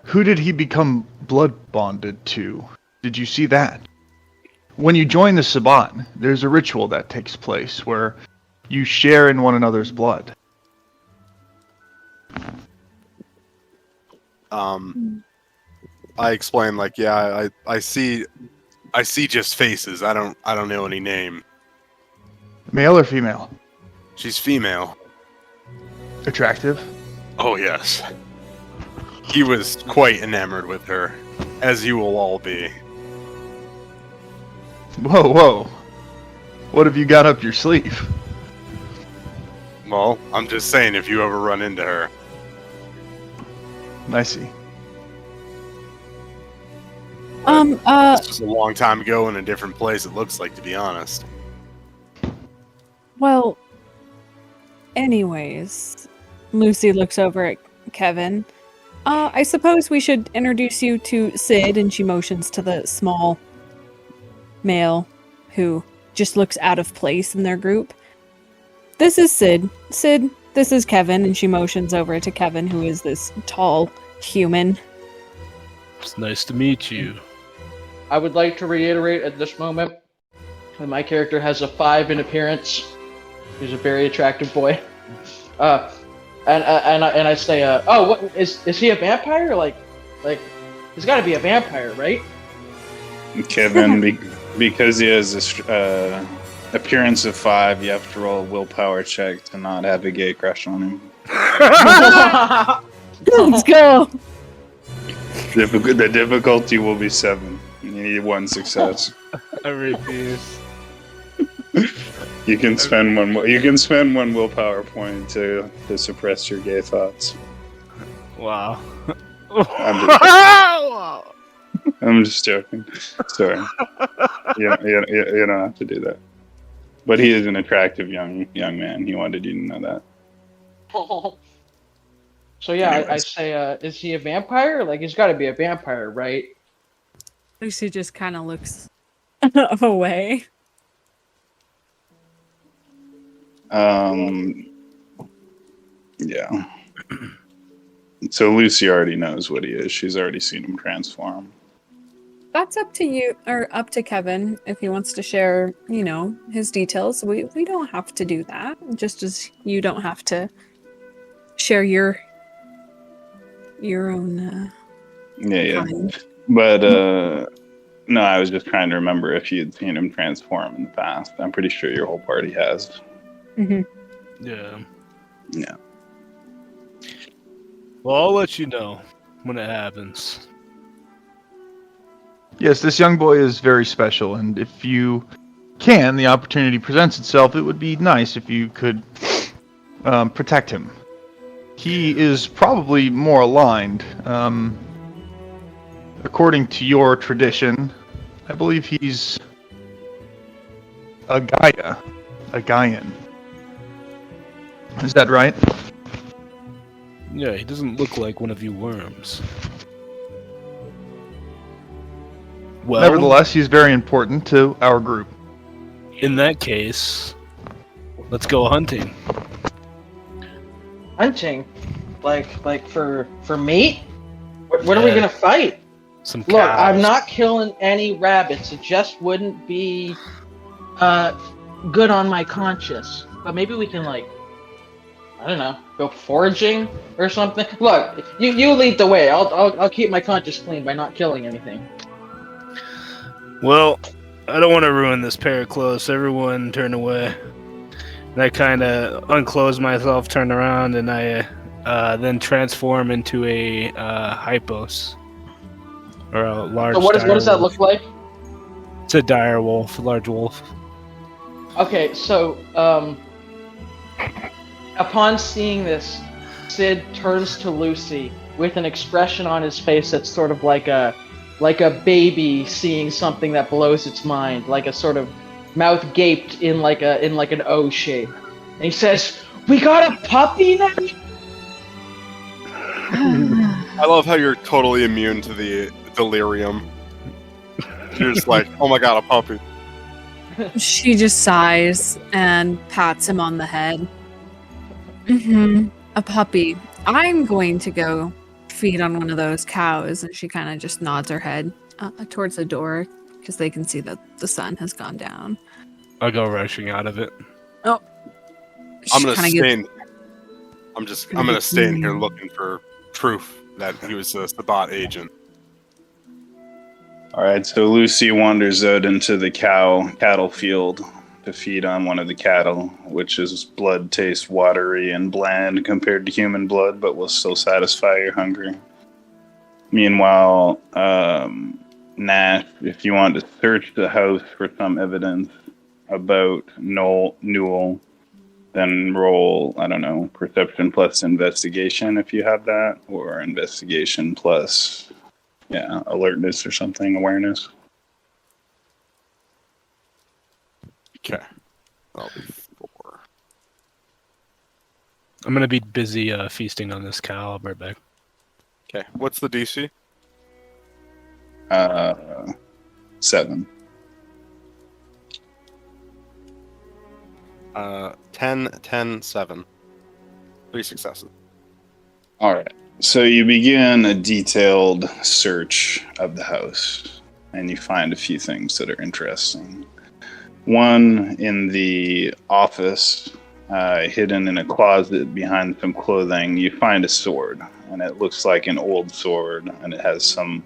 G: Who did he become blood bonded to? Did you see that? When you join the Sabbat, there's a ritual that takes place where you share in one another's blood.
B: I explain like, yeah, I see just faces. I don't know any name.
G: Male or female?
B: She's female.
G: Attractive?
B: Oh yes. He was quite enamored with her, as you will all be.
G: Whoa. What have you got up your sleeve?
B: Well, I'm just saying if you ever run into her.
G: I see.
B: This was a long time ago in a different place, it looks like, to be honest.
D: Well, anyways, Lucy looks over at Kevin. I suppose we should introduce you to Sid, and she motions to the small male who just looks out of place in their group. This is Sid. Sid, this is Kevin, and she motions over to Kevin, who is this tall human.
H: It's nice to meet you.
F: I would like to reiterate at this moment that my character has a 5 in appearance. He's a very attractive boy. And I say, oh, what is he a vampire? Like, he's got to be a vampire, right?
A: Kevin, because he has this appearance of 5, you have to roll a willpower check to not have a gay crush on him.
D: Let's go!
A: The difficulty will be 7. You need 1 success.
H: I refuse.
A: You can spend one. You can spend 1 willpower point to suppress your gay thoughts.
H: Wow.
A: I'm just joking. Sorry. You don't have to do that. But he is an attractive young man. He wanted you to know that.
F: So yeah, I
A: Anyways.
F: say, is he a vampire? Like, he's got to be a vampire, right?
D: Lucy just kind of looks away.
A: Yeah. So Lucy already knows what he is. She's already seen him transform.
D: That's up to you, or up to Kevin, if he wants to share, his details. We don't have to do that, just as you don't have to share your own.
A: Yeah.
D: Kind.
A: But no, I was just trying to remember if you had seen him transform in the past. I'm pretty sure your whole party has.
D: Mm-hmm.
H: Yeah.
A: Yeah.
H: Well, I'll let you know when it happens.
G: Yes, this young boy is very special, and if you can, the opportunity presents itself, it would be nice if you could protect him. He is probably more aligned. According to your tradition, I believe he's a Gaian. Is that right?
H: Yeah, he doesn't look like one of you worms. Well,
G: Nevertheless, he's very important to our group.
H: in that case, let's go hunting.
F: Hunting, like for meat. What are we
H: Yeah.
F: gonna fight?
H: Some
F: Look,
H: cows.
F: I'm not killing any rabbits. It just wouldn't be good on my conscience. But maybe we can, like, I don't know, go foraging or something. Look, you lead the way. I'll keep my conscience clean by not killing anything.
H: Well, I don't want to ruin this pair of clothes. So everyone turn away. And I kind of unclose myself, turn around, and I then transform into a hypos. Or a large
F: So what does that
H: wolf.
F: look like?
H: It's a dire wolf, a large wolf.
F: Okay, so upon seeing this, Sid turns to Lucy with an expression on his face that's sort of like a baby seeing something that blows its mind, like a sort of mouth gaped in like an O shape. And he says, "We got a puppy now?"
B: I love how you're totally immune to the delirium. You're just like, oh my god, a puppy.
D: She just sighs and pats him on the head. A puppy. I'm going to go feed on one of those cows. And she kind of just nods her head towards the door because they can see that the sun has gone down.
H: I'll go rushing out of it.
B: I'm
D: She
B: gonna
D: kinda
B: stay
D: gives-
B: in. I'm gonna stay in here looking for proof that he was a Sabat agent.
A: All right. So Lucy wanders out into the cattle field to feed on one of the cattle, which is blood tastes watery and bland compared to human blood, but will still satisfy your hunger. Meanwhile, Nash, if you want to search the house for some evidence about Newell, then roll, I don't know, perception plus investigation if you have that, or investigation plus, alertness or something, awareness.
B: Okay. That'll be 4.
H: I'm gonna be busy feasting on this cow. I'll be right back.
B: Okay. What's the DC?
A: 7.
B: 10, 10, 7. 3 successes.
A: All right. So you begin a detailed search of the house, and you find a few things that are interesting. One, in the office, hidden in a closet behind some clothing, you find a sword, and it looks like an old sword, and it has some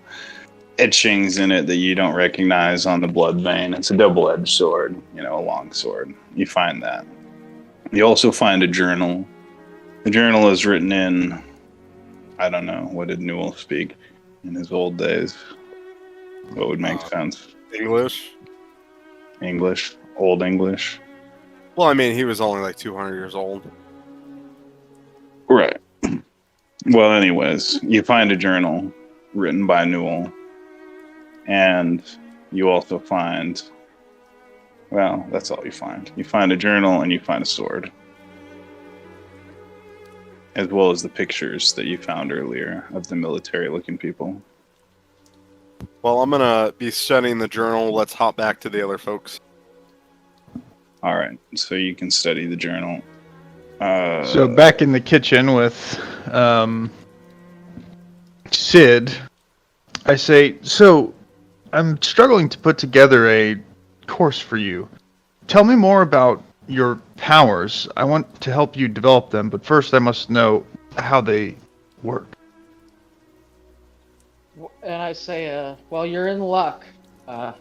A: etchings in it that you don't recognize on the blood vein. It's a double-edged sword, a long sword. You find that. You also find a journal. The journal is written in, I don't know, what did Newell speak in his old days? What would make sense?
B: English?
A: English? Old English?
B: Well, I mean, he was only like 200 years old.
A: Right. Well, anyways, you find a journal written by Newell. And you also find, well, that's all you find. You find a journal and you find a sword. As well as the pictures that you found earlier of the military-looking people.
B: Well, I'm gonna be studying the journal. Let's hop back to the other folks.
A: All right, so you can study the journal.
G: So back in the kitchen with Sid, I say, so I'm struggling to put together a course for you. Tell me more about your powers. I want to help you develop them, but first I must know how they work.
F: And I say, well, you're in luck. I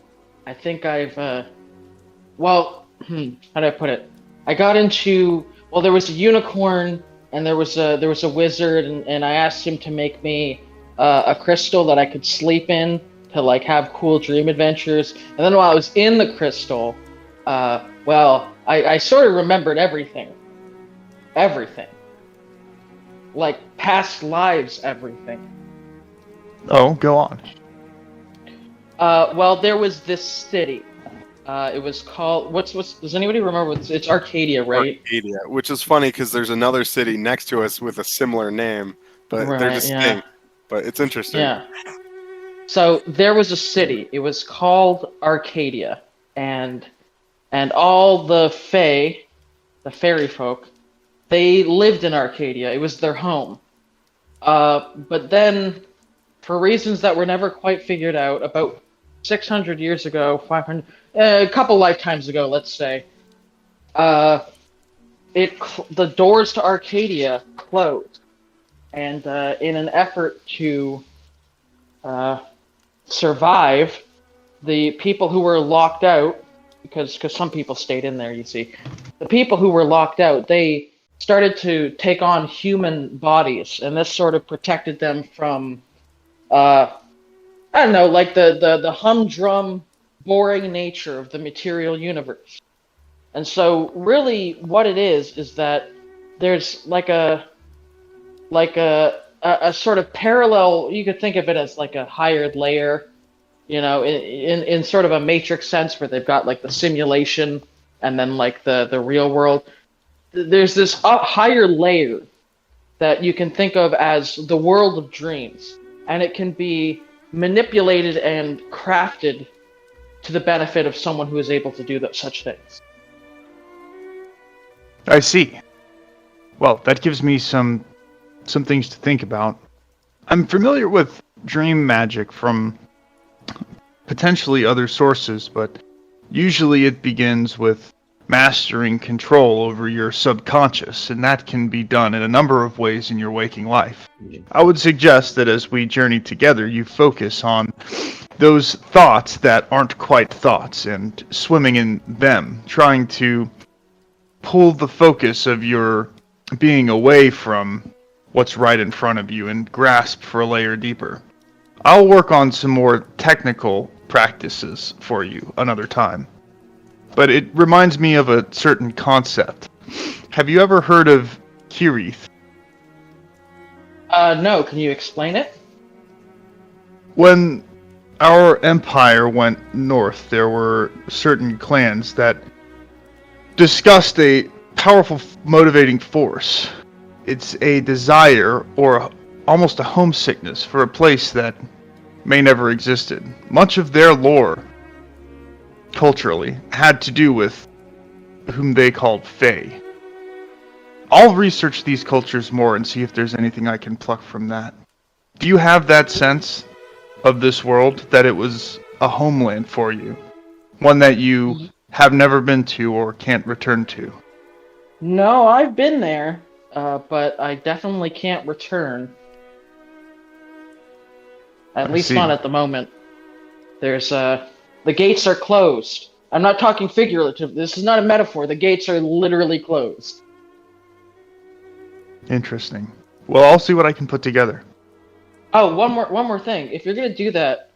F: think I've, well, how do I put it? I got into, well, there was a unicorn and there was a wizard, and I asked him to make me a crystal that I could sleep in to like have cool dream adventures. And then while I was in the crystal, well, I sort of remembered everything. Everything. Like past lives, everything.
G: Oh, go on.
F: Well, there was this city. It was called, what's does anybody remember? It's Arcadia, right?
B: Arcadia, which is funny because there's another city next to us with a similar name, but they're distinct. Yeah. But it's interesting.
F: Yeah. So there was a city. It was called Arcadia, and all the Fae, the fairy folk, they lived in Arcadia. It was their home. But then, for reasons that were never quite figured out, about 600 years ago, 500, a couple lifetimes ago, let's say, the doors to Arcadia closed, and in an effort to survive, the people who were locked out, because some people stayed in there, you see, the people who were locked out, they started to take on human bodies, and this sort of protected them from, I don't know, like the humdrum, boring nature of the material universe. And so, really, what it is that there's like a sort of parallel. You could think of it as like a higher layer, in sort of a matrix sense, where they've got like the simulation and then like the real world. There's this higher layer that you can think of as the world of dreams, and it can be manipulated and crafted to the benefit of someone who is able to do such things.
G: I see. Well, that gives me some things to think about. I'm familiar with dream magic from potentially other sources, but usually it begins with mastering control over your subconscious, and that can be done in a number of ways in your waking life. I would suggest that as we journey together, you focus on those thoughts that aren't quite thoughts and swimming in them, trying to pull the focus of your being away from what's right in front of you and grasp for a layer deeper. I'll work on some more technical practices for you another time. But it reminds me of a certain concept. Have you ever heard of Kirith?
F: No, can you explain it?
G: When our empire went north, there were certain clans that discussed a powerful motivating force it's a desire or almost a homesickness for a place that may never existed. Much of their lore, culturally, had to do with whom they called Fae. I'll research these cultures more and see if there's anything I can pluck from that. Do you have that sense of this world, that it was a homeland for you? One that you have never been to or can't return to?
F: No, I've been there, but I definitely can't return. At least not at the moment. There's, the gates are closed. I'm not talking figurative. This is not a metaphor. The gates are literally closed.
G: Interesting. Well, I'll see what I can put together.
F: Oh, one more thing. If you're gonna do that,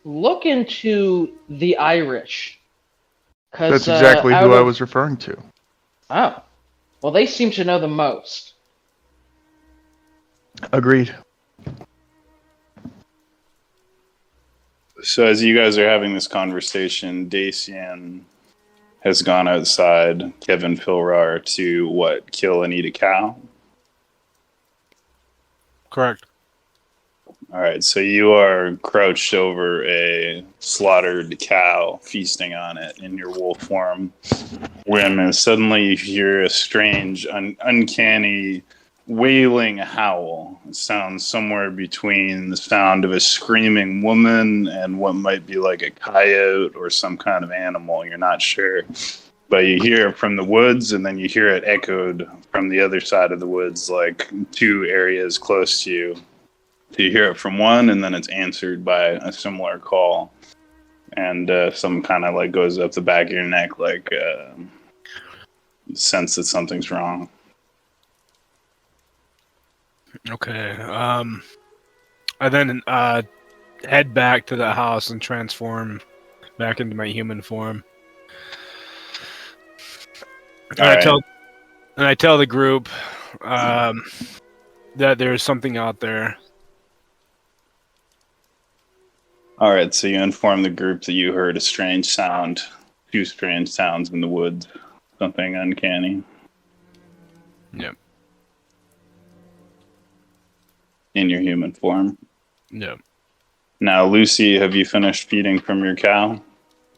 F: look into the Irish.
G: That's exactly who I was referring to.
F: Oh. Well, they seem to know the most.
G: Agreed.
A: So as you guys are having this conversation, Dacian has gone outside Kevin Pilrar to, kill and eat a cow?
E: Correct.
A: All right, so you are crouched over a slaughtered cow, feasting on it in your wolf form, when suddenly you hear a strange, uncanny, wailing howl. It sounds somewhere between the sound of a screaming woman and what might be like a coyote or some kind of animal. You're not sure. But you hear it from the woods, and then you hear it echoed from the other side of the woods, like 2 areas close to you. So you hear it from one, and then it's answered by a similar call. And some kind of like goes up the back of your neck, like sense that something's wrong.
E: Okay. I then head back to the house and transform back into my human form. And I tell the group that there's something out there.
A: All right, so you inform the group that you heard a strange sound, 2 strange sounds in the woods, something uncanny.
E: Yep.
A: In your human form.
E: Yep.
A: Now, Lucy, have you finished feeding from your cow?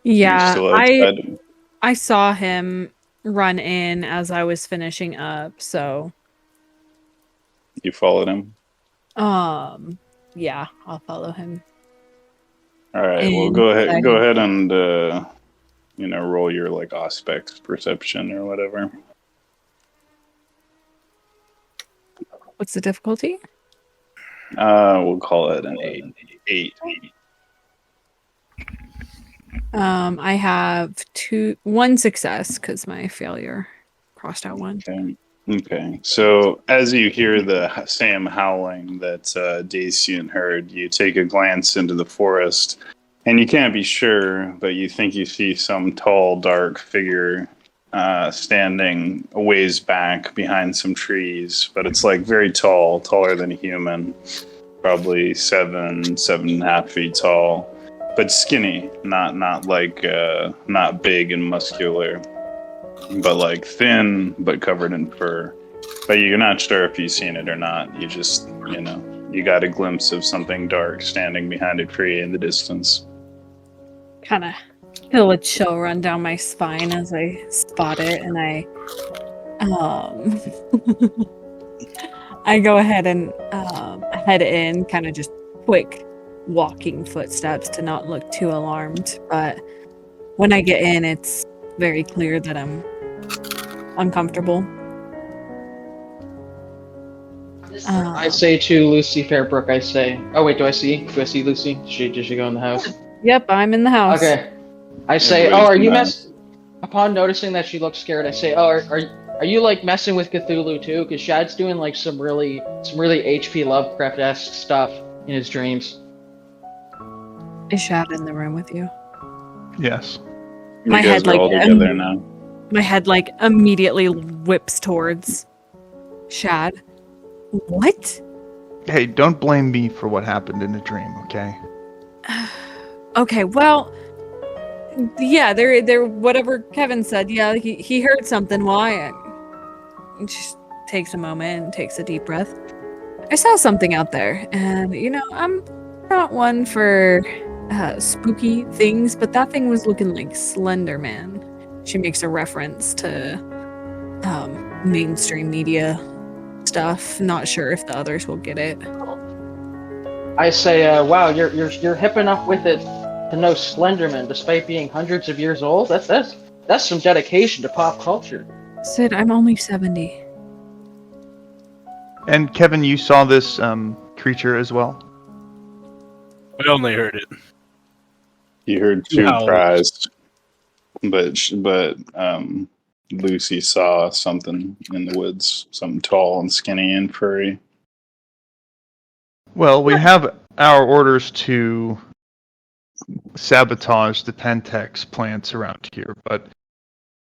D: Yeah,
A: You're still outside?
D: I saw him run in as I was finishing up, so
A: You followed him?
D: yeah, I'll follow him.
A: All right, well, go ahead and roll your like Auspex perception or whatever.
D: What's the difficulty?
A: We'll call it an 8.
D: I have 1 success because my failure crossed out 1.
A: Okay. So as you hear the same howling that Dacian heard, you take a glance into the forest, and you can't be sure, but you think you see some tall, dark figure standing a ways back behind some trees, but it's like very tall, taller than a human, probably 7.5 feet tall, but skinny, not big and muscular, but like thin, but covered in fur. But you're not sure if you've seen it or not. You just, you got a glimpse of something dark standing behind a tree in the distance.
D: Kind of feel a chill run down my spine as I spot it, and I I go ahead and head in, kind of just quick walking footsteps to not look too alarmed. But when I get in, it's very clear that I'm uncomfortable.
F: I say to Lucy Fairbrook, oh wait, do I see Lucy? Did she go in the house?
D: Yep, I'm in the house.
F: Okay. I say, are you upon noticing that she looks scared, I say, are you like messing with Cthulhu too? Because Shad's doing like some really H.P. Lovecraft-esque stuff in his dreams.
D: Is Shad in the room with you?
G: Yes.
D: My
A: You guys
D: head
A: are
D: like
A: all together now.
D: My head like immediately whips towards Shad. What?
G: Hey, don't blame me for what happened in the dream, okay?
D: Okay, well, yeah, there. Whatever Kevin said, yeah, he heard something. Why? takes a moment and takes a deep breath. I saw something out there, and I'm not one for spooky things, but that thing was looking like Slender Man. She makes a reference to mainstream media stuff. Not sure if the others will get it.
F: I say, wow, you're hip enough with it to know Slenderman, despite being hundreds of years old. That's some dedication to pop culture.
D: Sid, I'm only 70.
G: And Kevin, you saw this creature as well?
H: I only heard it.
A: You heard
H: Two
A: 2
H: howls.
A: cries, but Lucy saw something in the woods, something tall and skinny and furry.
G: Well, we have our orders to sabotage the Pentex plants around here, but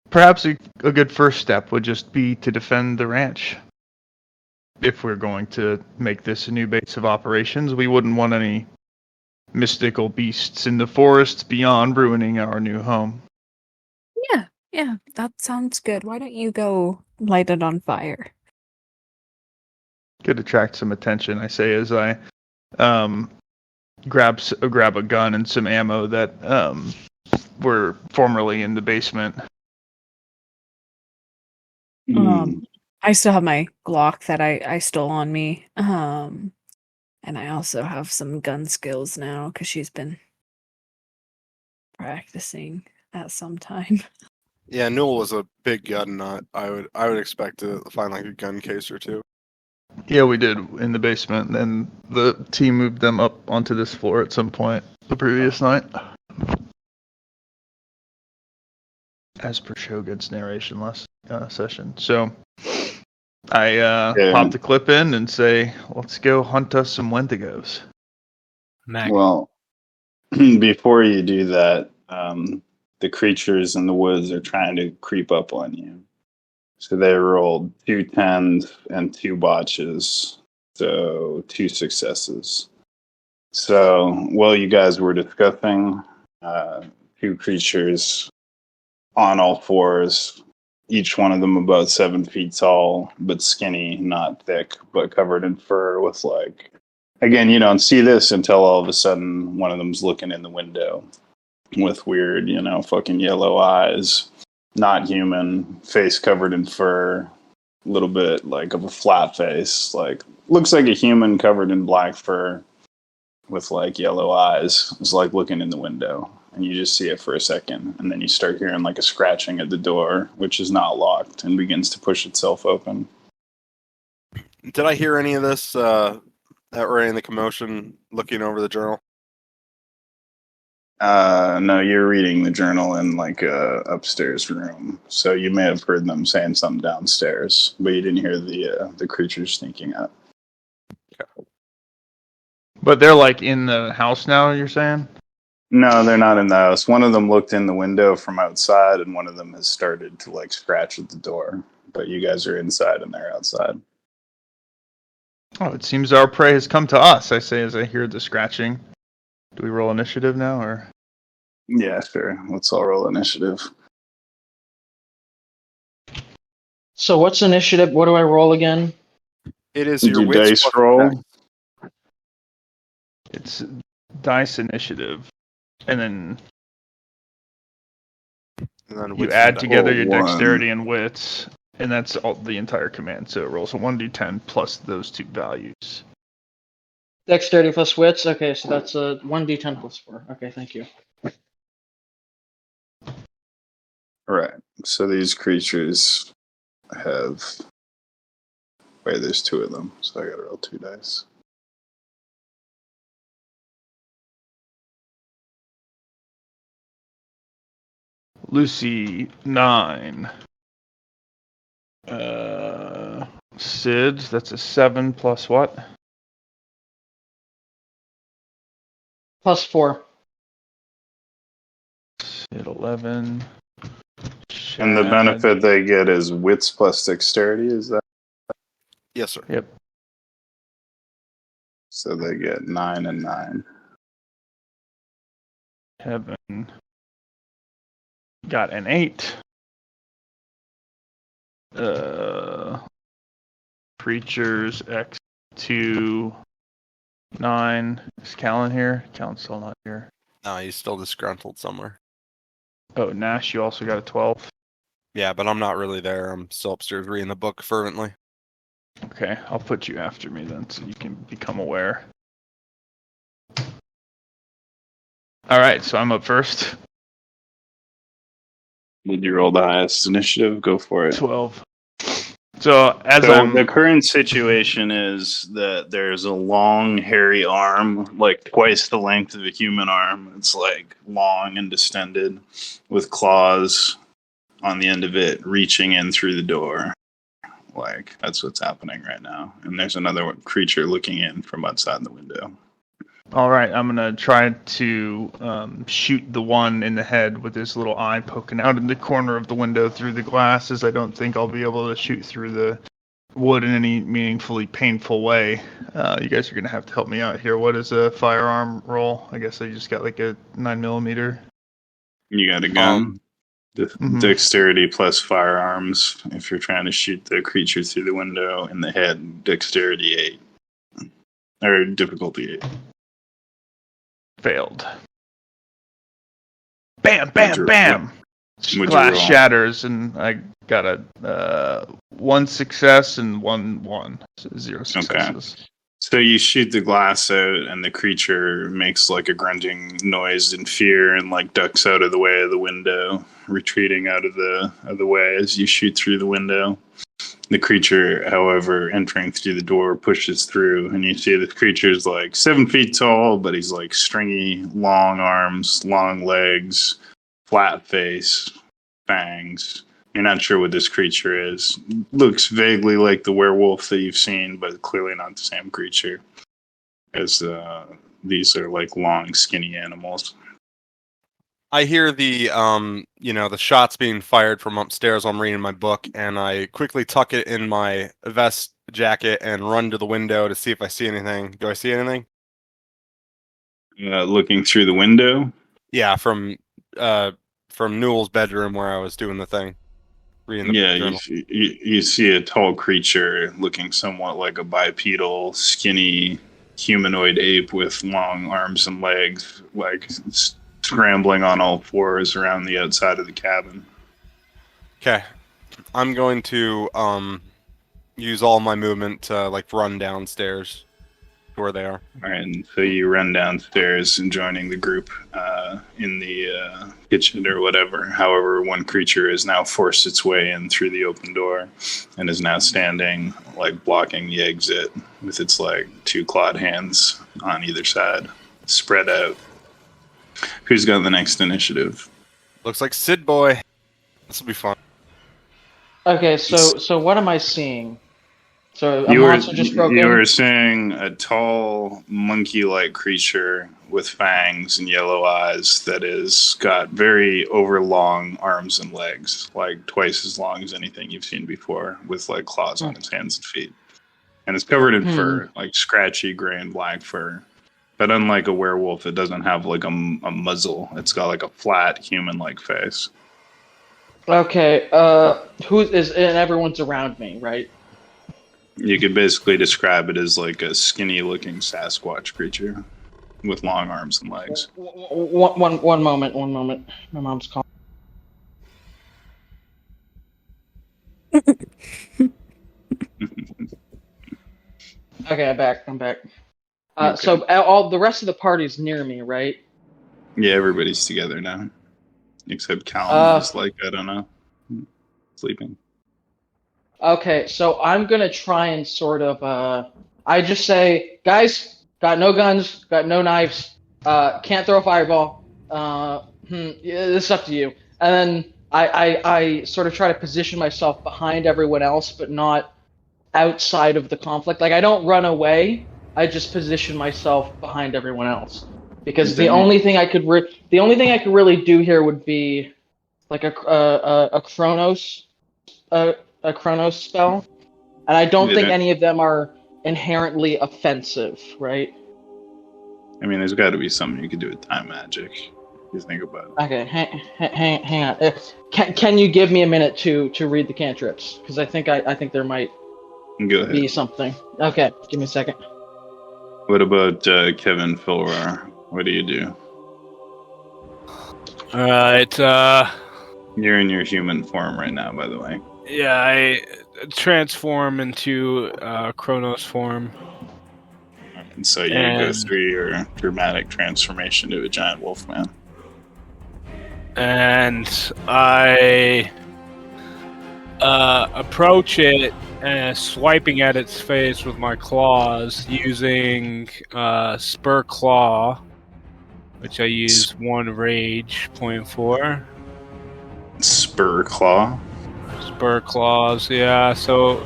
G: perhaps a good first step would just be to defend the ranch. If we're going to make this a new base of operations, we wouldn't want any mystical beasts in the forests beyond ruining our new home.
D: Yeah, that sounds good. Why don't you go light it on fire?
G: Could attract some attention, I say, as I grab a gun and some ammo that were formerly in the basement.
D: I still have my Glock that I stole on me. And I also have some gun skills now because she's been practicing at some time.
B: Yeah, Newell was a big gun nut. I would expect to find like a gun case or two.
G: Yeah, we did in the basement, and the team moved them up onto this floor at some point the previous night. As per Shogun's narration last session. So I pop the clip in and say, let's go hunt us some Wendigos.
A: Well, before you do that, the creatures in the woods are trying to creep up on you. So they rolled 2 10s and 2 botches, so 2 successes. So while you guys were discussing, 2 creatures on all fours, each one of them about 7 feet tall, but skinny, not thick, but covered in fur with again, you don't see this until all of a sudden one of them's looking in the window with weird, fucking yellow eyes, not human, face covered in fur, a little bit of a flat face, looks like a human covered in black fur with yellow eyes. It's looking in the window, and you just see it for a second, and then you start hearing a scratching at the door, which is not locked, and begins to push itself open.
B: Did I hear any of this or any of the commotion looking over the journal?
A: No, you're reading the journal in a upstairs room, so you may have heard them saying something downstairs, but you didn't hear the creatures sneaking up.
G: But they're in the house now, you're saying?
A: No, they're not in the house. One of them looked in the window from outside, and one of them has started to scratch at the door. But you guys are inside, and they're outside.
G: Oh, it seems our prey has come to us, I say as I hear the scratching. Do we roll initiative now, or?
A: Yeah, sure. Let's all roll initiative.
F: So what's initiative? What do I roll again?
B: It is
A: Did
B: your
A: you
B: wits
A: dice
B: plus
A: roll?
B: attack.
G: It's dice initiative, and then you
B: wits
G: add
B: and
G: together
A: Oh,
G: your
A: one.
G: dexterity and wits, and that's all the entire command. So it rolls a 1d10 plus those 2 values.
F: Dexterity plus wits. Okay, so that's a 1d10 plus 4. Okay, thank you.
A: Right. So these creatures have... Wait, there's 2 of them, so I gotta roll 2 dice.
G: Lucy, 9. Sid, that's a 7 plus what?
F: Plus 4.
G: Sid, 11.
A: And the
G: Chad.
A: benefit they get is wits plus dexterity, is that?
B: Yes, sir.
G: Yep.
A: So they get 9 and 9.
G: Kevin got an 8. creatures X2 9. Is Callan here? Callan's still not here.
B: No, he's still disgruntled somewhere.
G: Oh, Nash, you also got a 12.
B: Yeah, but I'm not really there. I'm still upstairs reading the book fervently.
G: Okay, I'll put you after me then so you can become aware. Alright, so I'm up first.
A: Did you roll the highest initiative? Go for it.
G: 12. So,
A: the current situation is that there's a long, hairy arm, like twice the length of a human arm. It's like long and distended, with claws on the end of it, reaching in through the door. Like, that's what's happening right now. And there's another creature looking in from outside the window.
G: Alright, I'm gonna try to shoot the one in the head with his little eye poking out in the corner of the window through the glass, as I don't think I'll be able to shoot through the wood in any meaningfully painful way. You guys are gonna have to help me out here. What is a firearm roll? I guess I just got like a 9mm.
A: You got a gun. Dexterity plus firearms. If you're trying to shoot the creature through the window in the head, dexterity 8. Or difficulty 8.
G: Failed. Bam, bam, bam! Glass shatters, and I got a 1 success and 1. So 0 successes.
A: Okay. So you shoot the glass out, and the creature makes like a grunting noise in fear, and like ducks out of the way of the window, retreating out of the way as you shoot through the window. The creature, however, entering through the door, pushes through, and you see the creature's like 7 feet tall, but he's like stringy, long arms, long legs, flat face, fangs. You're not sure what this creature is. Looks vaguely like the werewolf that you've seen, but clearly not the same creature, as these are like long, skinny animals.
B: I hear the the shots being fired from upstairs while I'm reading my book, and I quickly tuck it in my vest jacket and run to the window to see if I see anything. Do I see anything?
A: Looking through the window?
B: Yeah, from Newell's bedroom where I was doing the thing. Reading the journal.
A: You see a tall creature looking somewhat like a bipedal, skinny, humanoid ape with long arms and legs, like scrambling on all fours around the outside of the cabin.
B: Okay. I'm going to use all my movement to like run downstairs to where they are.
A: All right, and so you run downstairs and joining the group in the kitchen or whatever. However, one creature has now forced its way in through the open door and is now standing, like blocking the exit with its like 2 clawed hands on either side, spread out. Who's got the next initiative?
B: Looks like Sid Boy. This will be fun.
F: Okay, so what am I seeing? So
A: you
F: you
A: were seeing a tall, monkey-like creature with fangs and yellow eyes that is got very overlong arms and legs, like twice as long as anything you've seen before, with like claws on its hands and feet. And it's covered in fur, like scratchy gray and black fur. But unlike a werewolf, it doesn't have like a muzzle. It's got like a flat human-like face.
F: Okay, and everyone's around me, right?
A: You could basically describe it as like a skinny-looking Sasquatch creature with long arms and legs.
F: One moment. My mom's calling. Okay, I'm back.
A: Okay.
F: So all the rest of the party's near me, right?
A: Yeah, everybody's together now, except Callum is like, I don't know, sleeping.
F: Okay, so I'm gonna try and sort of I just say, guys, got no guns, got no knives, can't throw a fireball. Yeah, this is up to you. And then I sort of try to position myself behind everyone else, but not outside of the conflict. Like I don't run away. I just position myself behind everyone else because the only thing I could really do here would be like a Chronos spell, and I don't think any of them are inherently offensive, right?
A: I mean, there's got to be something you could do with time magic. If you think about it.
F: Okay, hang on. Can you give me a minute to read the cantrips? Because I think there might
A: Go ahead.
F: be something. Okay, give me a second.
A: What about Kevin Filrar? What do you do?
H: Alright,
A: You're in your human form right now, by the way.
H: yeah, I transform into Kronos form.
A: And so you go
H: And-
A: through your dramatic transformation to a giant wolfman.
H: And I approach it, swiping at its face with my claws, using Spur Claw, which I use 1 rage, 0.4.
A: Spur claw.
H: Spur Claws, yeah. So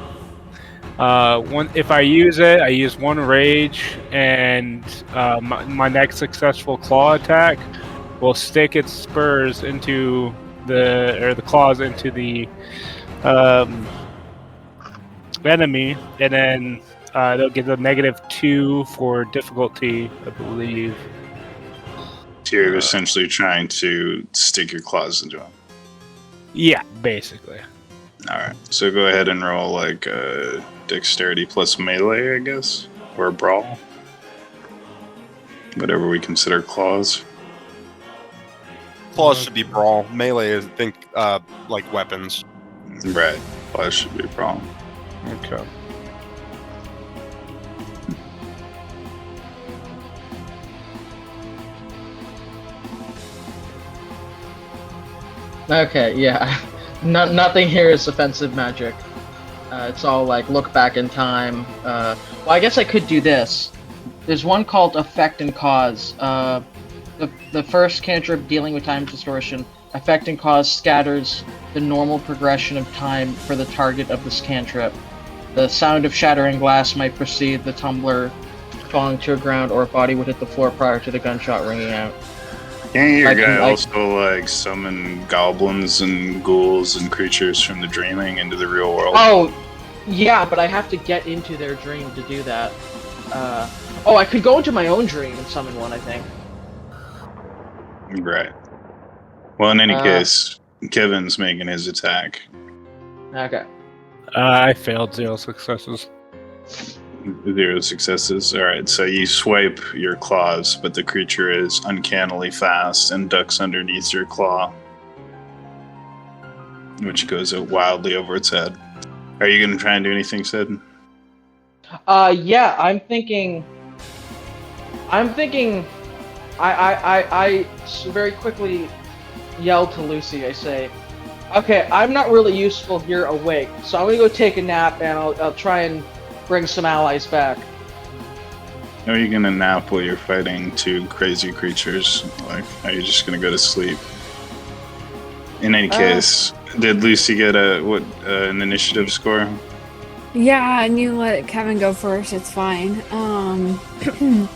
H: if I use it, I use 1 rage, and my next successful claw attack will stick its spurs into the claws into the enemy, and then they'll get a -2 for difficulty, I believe.
A: So you're essentially trying to stick your claws into him.
H: Yeah, basically.
A: Alright, so go ahead and roll like dexterity plus melee, I guess, or brawl. Whatever we consider claws.
B: Claws should be brawl. Melee is, I think, like weapons.
A: Right, claws should be a problem.
B: Okay.
F: Okay, yeah. Nothing here is offensive magic. It's all like look back in time. Well, I guess I could do this. There's one called Effect and Cause. The first cantrip dealing with time distortion. Effect and Cause scatters the normal progression of time for the target of this cantrip. The sound of shattering glass might precede the tumbler falling to the ground, or a body would hit the floor prior to the gunshot ringing out.
A: Can't your
F: I
A: guy
F: can-
A: also like summon goblins and ghouls and creatures from the dreaming into the real world?
F: Oh, yeah, but I have to get into their dream to do that. Oh, I could go into my own dream and summon one, I think.
A: Right. Well, in any
F: Uh,
A: case, Kevin's making his attack.
F: Okay.
H: I failed 0 successes.
A: 0 successes. Alright, so you swipe your claws, but the creature is uncannily fast and ducks underneath your claw, which goes wildly over its head. Are you going to try and do anything, Sid?
F: Yeah, I'm thinking. I very quickly yell to Lucy. I say, "Okay, I'm not really useful here awake, so I'm gonna go take a nap, and I'll try and bring some allies back."
A: Are you going to nap while you're fighting 2 crazy creatures? Like, are you just going to go to sleep? In any case, did Lucy get an initiative score?
D: Yeah, and you let Kevin go first. It's fine.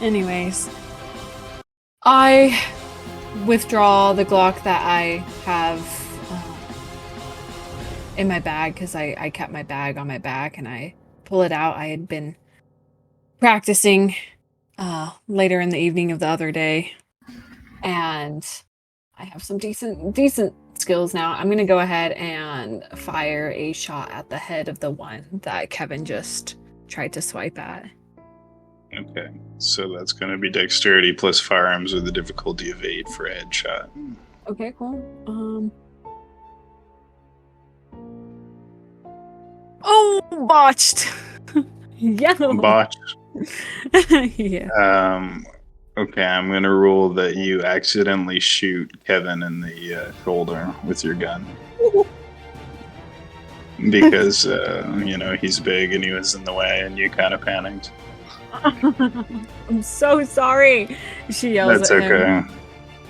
D: Anyways, I withdraw the Glock that I have in my bag because I kept my bag on my back, and I pull it out. I had been practicing later in the evening of the other day, and I have some decent skills now. I'm gonna go ahead and fire a shot at the head of the one that Kevin just tried to swipe at.
A: Okay, so that's going to be dexterity plus firearms with a difficulty of 8 for a headshot.
D: Okay, cool. Oh, botched. Yellow.
A: Botch.
D: Yeah.
A: Okay, I'm going to rule that you accidentally shoot Kevin in the shoulder with your gun. Because, he's big and he was in the way and you kind of panicked.
D: I'm so sorry. She yells
A: That's
D: at him.
A: okay.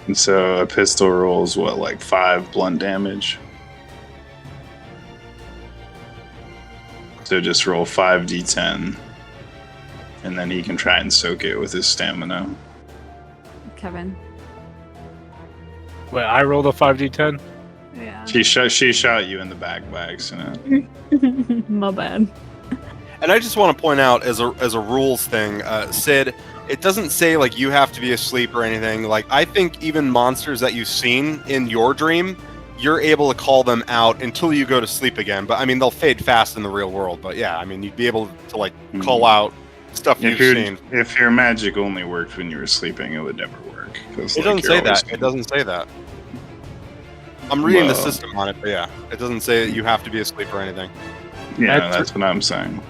A: And so a pistol rolls, 5 blunt damage? So just roll 5d10. And then he can try and soak it with his stamina.
D: Kevin.
H: Wait, I rolled a 5d10?
D: Yeah.
A: She shot you in the back by accident.
D: My bad.
B: And I just want to point out, as a rules thing, Sid, it doesn't say like you have to be asleep or anything. Like, I think even monsters that you've seen in your dream, you're able to call them out until you go to sleep again. But I mean, they'll fade fast in the real world. But yeah, I mean, you'd be able to like call out stuff you've seen.
A: If your magic only worked when you were sleeping, it would never work.
B: It doesn't say that. It doesn't say that. I'm reading the system on it, but yeah, it doesn't say that you have to be asleep or anything.
A: Yeah, that's what I'm saying.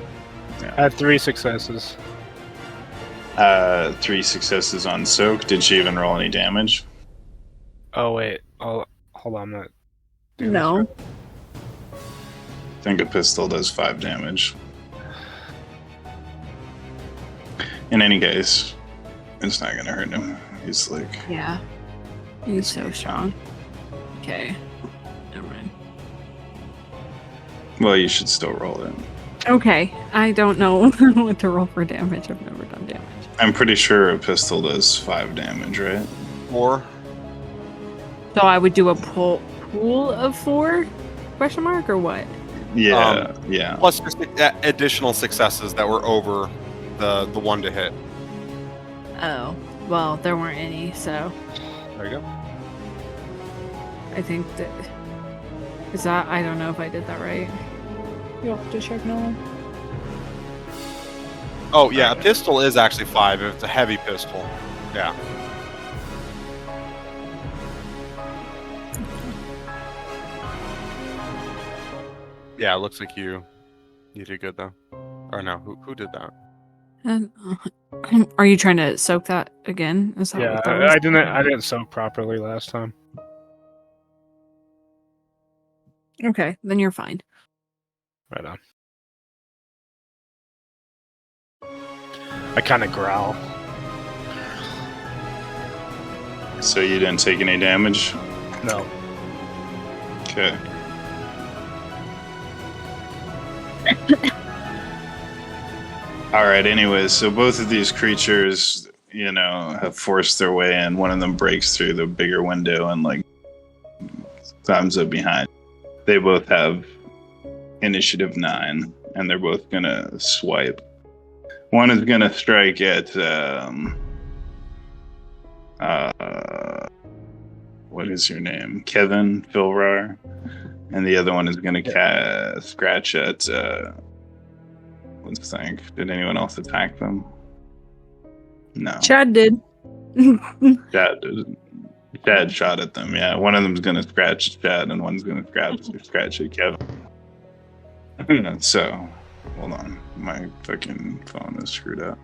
E: I had 3 successes.
A: 3 successes on Soak. Did she even roll any damage?
E: Oh wait, hold on. That
D: No.
A: I think a pistol does 5 damage. In any case, it's not gonna hurt him. He's like...
D: Yeah. He's so strong. Okay. Never mind.
A: Well, you should still roll it.
D: Okay. I don't know what to roll for damage. I've never done damage.
A: I'm pretty sure a pistol does 5 damage, right?
B: 4.
D: So I would do a pool of 4? Question mark or what?
A: Yeah, yeah.
B: Plus just additional successes that were over the 1 to hit.
D: Oh. Well, there weren't any, so
B: There you go.
D: I think that... Is that... I don't know if I did that right. You'll have to check, Nolan.
B: Oh yeah, a pistol is actually 5 if it's a heavy pistol. Yeah. Yeah, it looks like you did good though. Or no, who did that?
D: And, are you trying to soak that again? Is that
E: Yeah,
D: what that was?
E: I didn't soak properly last time.
D: Okay, then you're fine.
E: Right on. I kind of growl.
A: So you didn't take any damage?
E: No.
A: Okay. Alright, anyways, so both of these creatures, have forced their way in. One of them breaks through the bigger window and, climbs up behind. They both have initiative 9, and they're both gonna swipe. One is gonna strike at, what is your name? Kevin Philrar. And the other one is gonna scratch at, let's think. Did anyone else attack them? No.
D: Chad did.
A: Chad shot at them, yeah. One of them's gonna scratch Chad and one's gonna scratch at Kevin. So, hold on. My fucking phone is screwed up.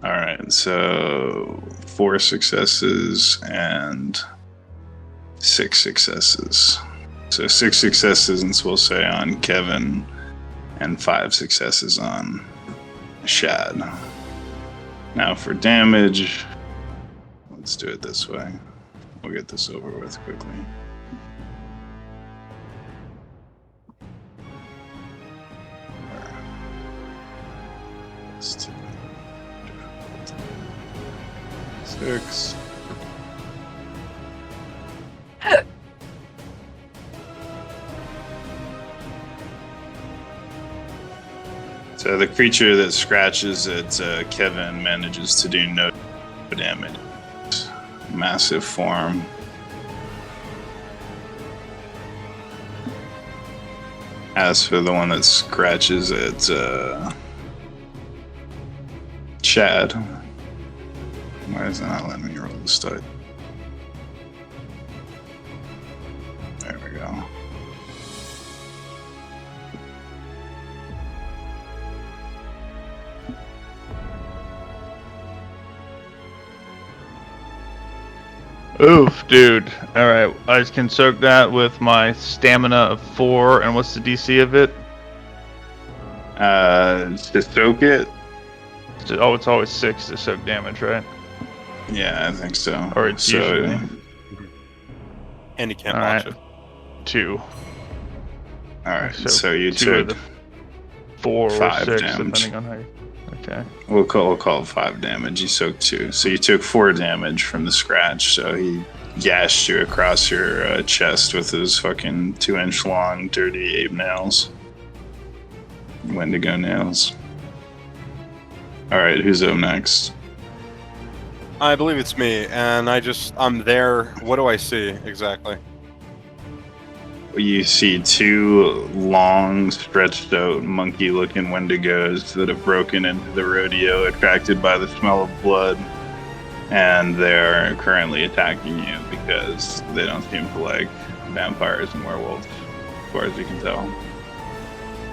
A: Alright, so 4 successes and 6 successes. So 6 successes, and so we'll say on Kevin, and 5 successes on Shad. Now for damage, let's do it this way. We'll get this over with quickly. Let's do 6. So the creature that scratches at Kevin manages to do no damage. Massive form. As for the one that scratches at Chad, why is it not letting me roll the stud? There we go.
G: Oof, dude. Alright, I can soak that with my stamina of 4, and what's the DC of it?
A: To soak it?
G: Oh, it's always 6 to soak damage, right?
A: Yeah, I think so.
G: Or it's usually.
B: And you can't
G: Alright.
B: watch it.
G: 2.
A: Alright, so you
G: 2 of
A: took...
G: the 4 or
A: 5
G: 6,
A: damage.
G: depending on how you... Okay.
A: We'll call it 5 damage. You soaked 2. So you took 4 damage from the scratch. So he gashed you across your chest with his fucking 2-inch long, dirty ape nails. Wendigo nails. Alright, who's up next?
B: I believe it's me, and I'm there. What do I see exactly?
A: You see two long, stretched out, monkey looking wendigos that have broken into the rodeo, attracted by the smell of blood, and they're currently attacking you because they don't seem to like vampires and werewolves, as far as you can tell.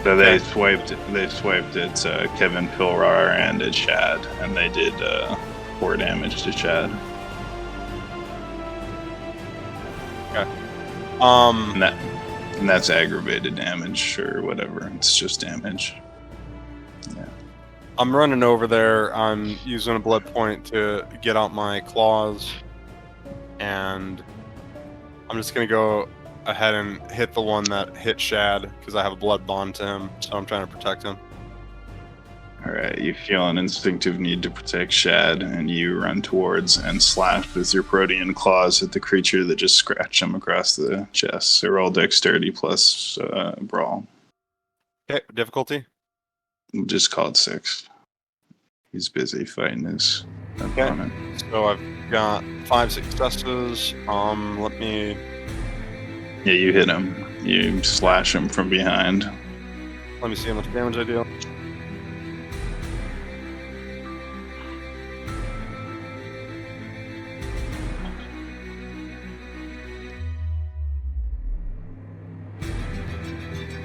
A: So they swiped at Kevin Pilrar and at Shad, and they did 4 damage to Shad.
B: Okay.
A: And that's aggravated damage or whatever. It's just damage. Yeah.
B: I'm running over there. I'm using a blood point to get out my claws, and I'm just gonna go ahead and hit the one that hit Shad because I have a blood bond to him, so I'm trying to protect him.
A: Alright, you feel an instinctive need to protect Shad, and you run towards and slash with your protean claws at the creature that just scratched him across the chest. So roll dexterity plus brawl.
B: Okay, difficulty?
A: We'll just call it 6. He's busy fighting his opponent.
B: So I've got 5 successes. Let me...
A: Yeah, you hit him. You slash him from behind.
B: Let me see how much damage I deal.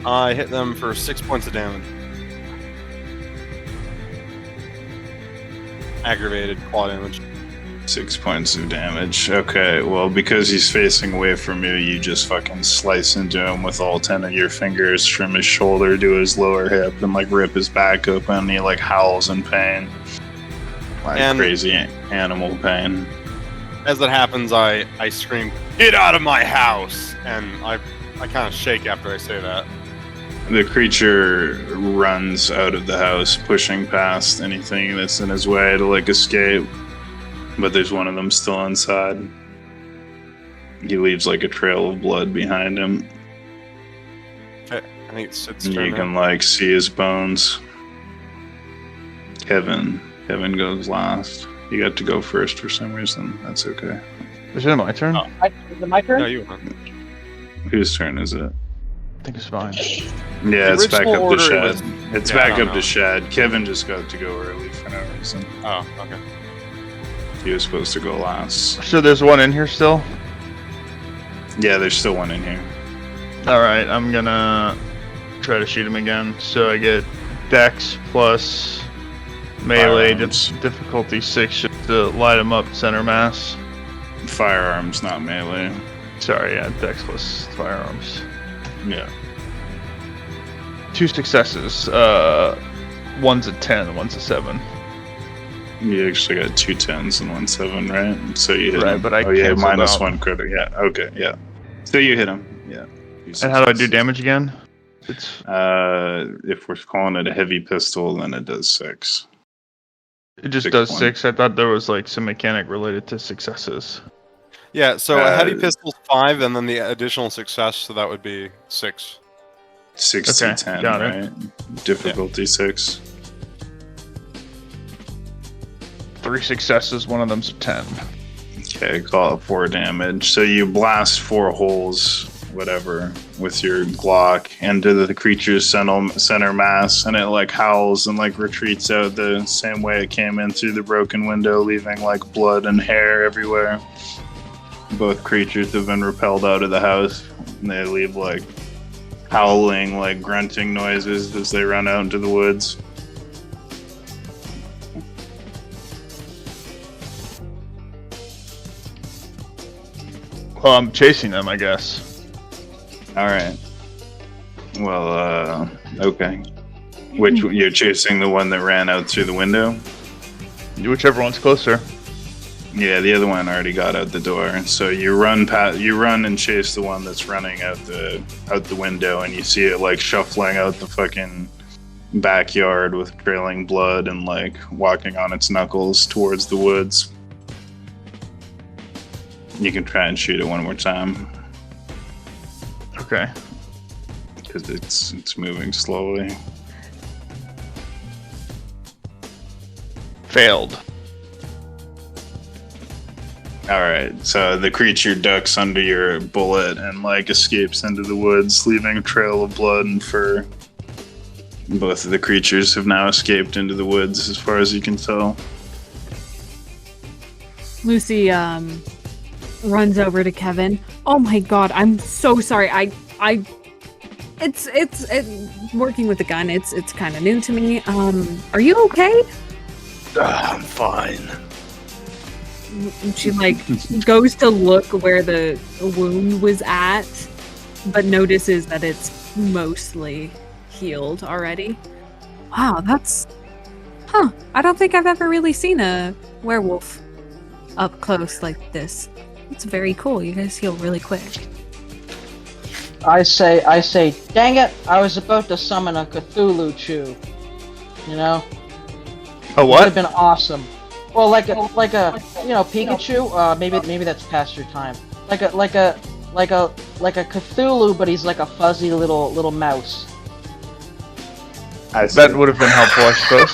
B: I hit them for 6 points of damage. Aggravated claw damage.
A: 6 points of damage. Okay, well, because he's facing away from you, you just fucking slice into him with all 10 of your fingers from his shoulder to his lower hip and, like, rip his back open, and he, like, howls in pain. Like, crazy animal pain.
B: As that happens, I scream, "Get out of my house!" And I kind of shake after I say that.
A: The creature runs out of the house, pushing past anything that's in his way to, like, escape. But there's one of them still inside. He leaves, like, a trail of blood behind him.
B: Okay, I think it's
A: And you can, like, see his bones. Kevin goes last. You got to go first for some reason. That's okay.
G: Is it my turn?
B: Oh.
F: Is it my turn?
B: No, you won.
A: Whose turn is it?
G: I think it's fine.
A: Yeah, it's back
B: original
A: up to
B: order
A: Shad.
B: was-
A: It's
B: Yeah, I
A: back
B: don't
A: up
B: know.
A: to Shad. Kevin just got to go early for no reason.
B: Oh, okay.
A: He was supposed to go last.
G: So there's one in here still?
A: Yeah, there's still one in here.
G: Alright, I'm gonna try to shoot him again. So I get Dex plus melee
A: Firearms.
G: difficulty 6 just to light him up center mass.
A: Firearms, not melee.
G: Sorry, yeah, Dex plus firearms.
A: Yeah.
G: 2 successes. One's a 10, one's a 7.
A: You actually got 2 10s and 1 7, right? So you hit
G: Right,
A: him.
G: but I
A: oh yeah,
G: canceled
A: minus
G: out.
A: 1 critic. Yeah, okay, yeah. So you hit him. Yeah.
G: And how do I do damage again? It's
A: If we're calling it a heavy pistol, then it does 6.
G: It just
A: 6
G: does
A: points.
G: 6. I thought there was like some mechanic related to successes.
B: Yeah, so a heavy
A: Uh,
B: pistol's 5, and then the additional success, so that would be 6.
A: 6
G: Okay,
A: to 10,
G: got it.
A: right? Difficulty 6.
G: 3 successes, one of them's a 10.
A: Okay, call it 4 damage. So you blast 4 holes, whatever, with your Glock into the creature's center mass, and it like howls and like retreats out the same way it came in through the broken window, leaving like blood and hair everywhere. Both creatures have been repelled out of the house, and they leave like howling, like grunting noises as they run out into the woods.
G: Well, I'm chasing them, I guess.
A: Alright. Well, okay. Which you're chasing the one that ran out through the window?
G: Whichever one's closer.
A: Yeah, the other one already got out the door. So you run and chase the one that's running out the window, and you see it like shuffling out the fucking backyard with trailing blood and like walking on its knuckles towards the woods. You can try and shoot it one more time
G: Okay.
A: because it's moving slowly.
G: Failed.
A: All right, so the creature ducks under your bullet and like escapes into the woods, leaving a trail of blood and fur. Both of the creatures have now escaped into the woods, as far as you can tell.
D: Lucy runs over to Kevin. Oh my god, I'm so sorry. It's working with the gun. It's kind of new to me. Are you okay?
H: I'm fine.
D: She like goes to look where the wound was at, but notices that it's mostly healed already. Wow, that's... Huh. I don't think I've ever really seen a werewolf up close like this. It's very cool. You guys heal really quick.
F: I say, dang it! I was about to summon a Cthulhu Chew. You know?
G: A
F: Would have
G: what?
F: been awesome. Well, like a Pikachu. Maybe that's past your time. Like a Cthulhu, but he's like a fuzzy little mouse.
G: That would have been helpful, I suppose.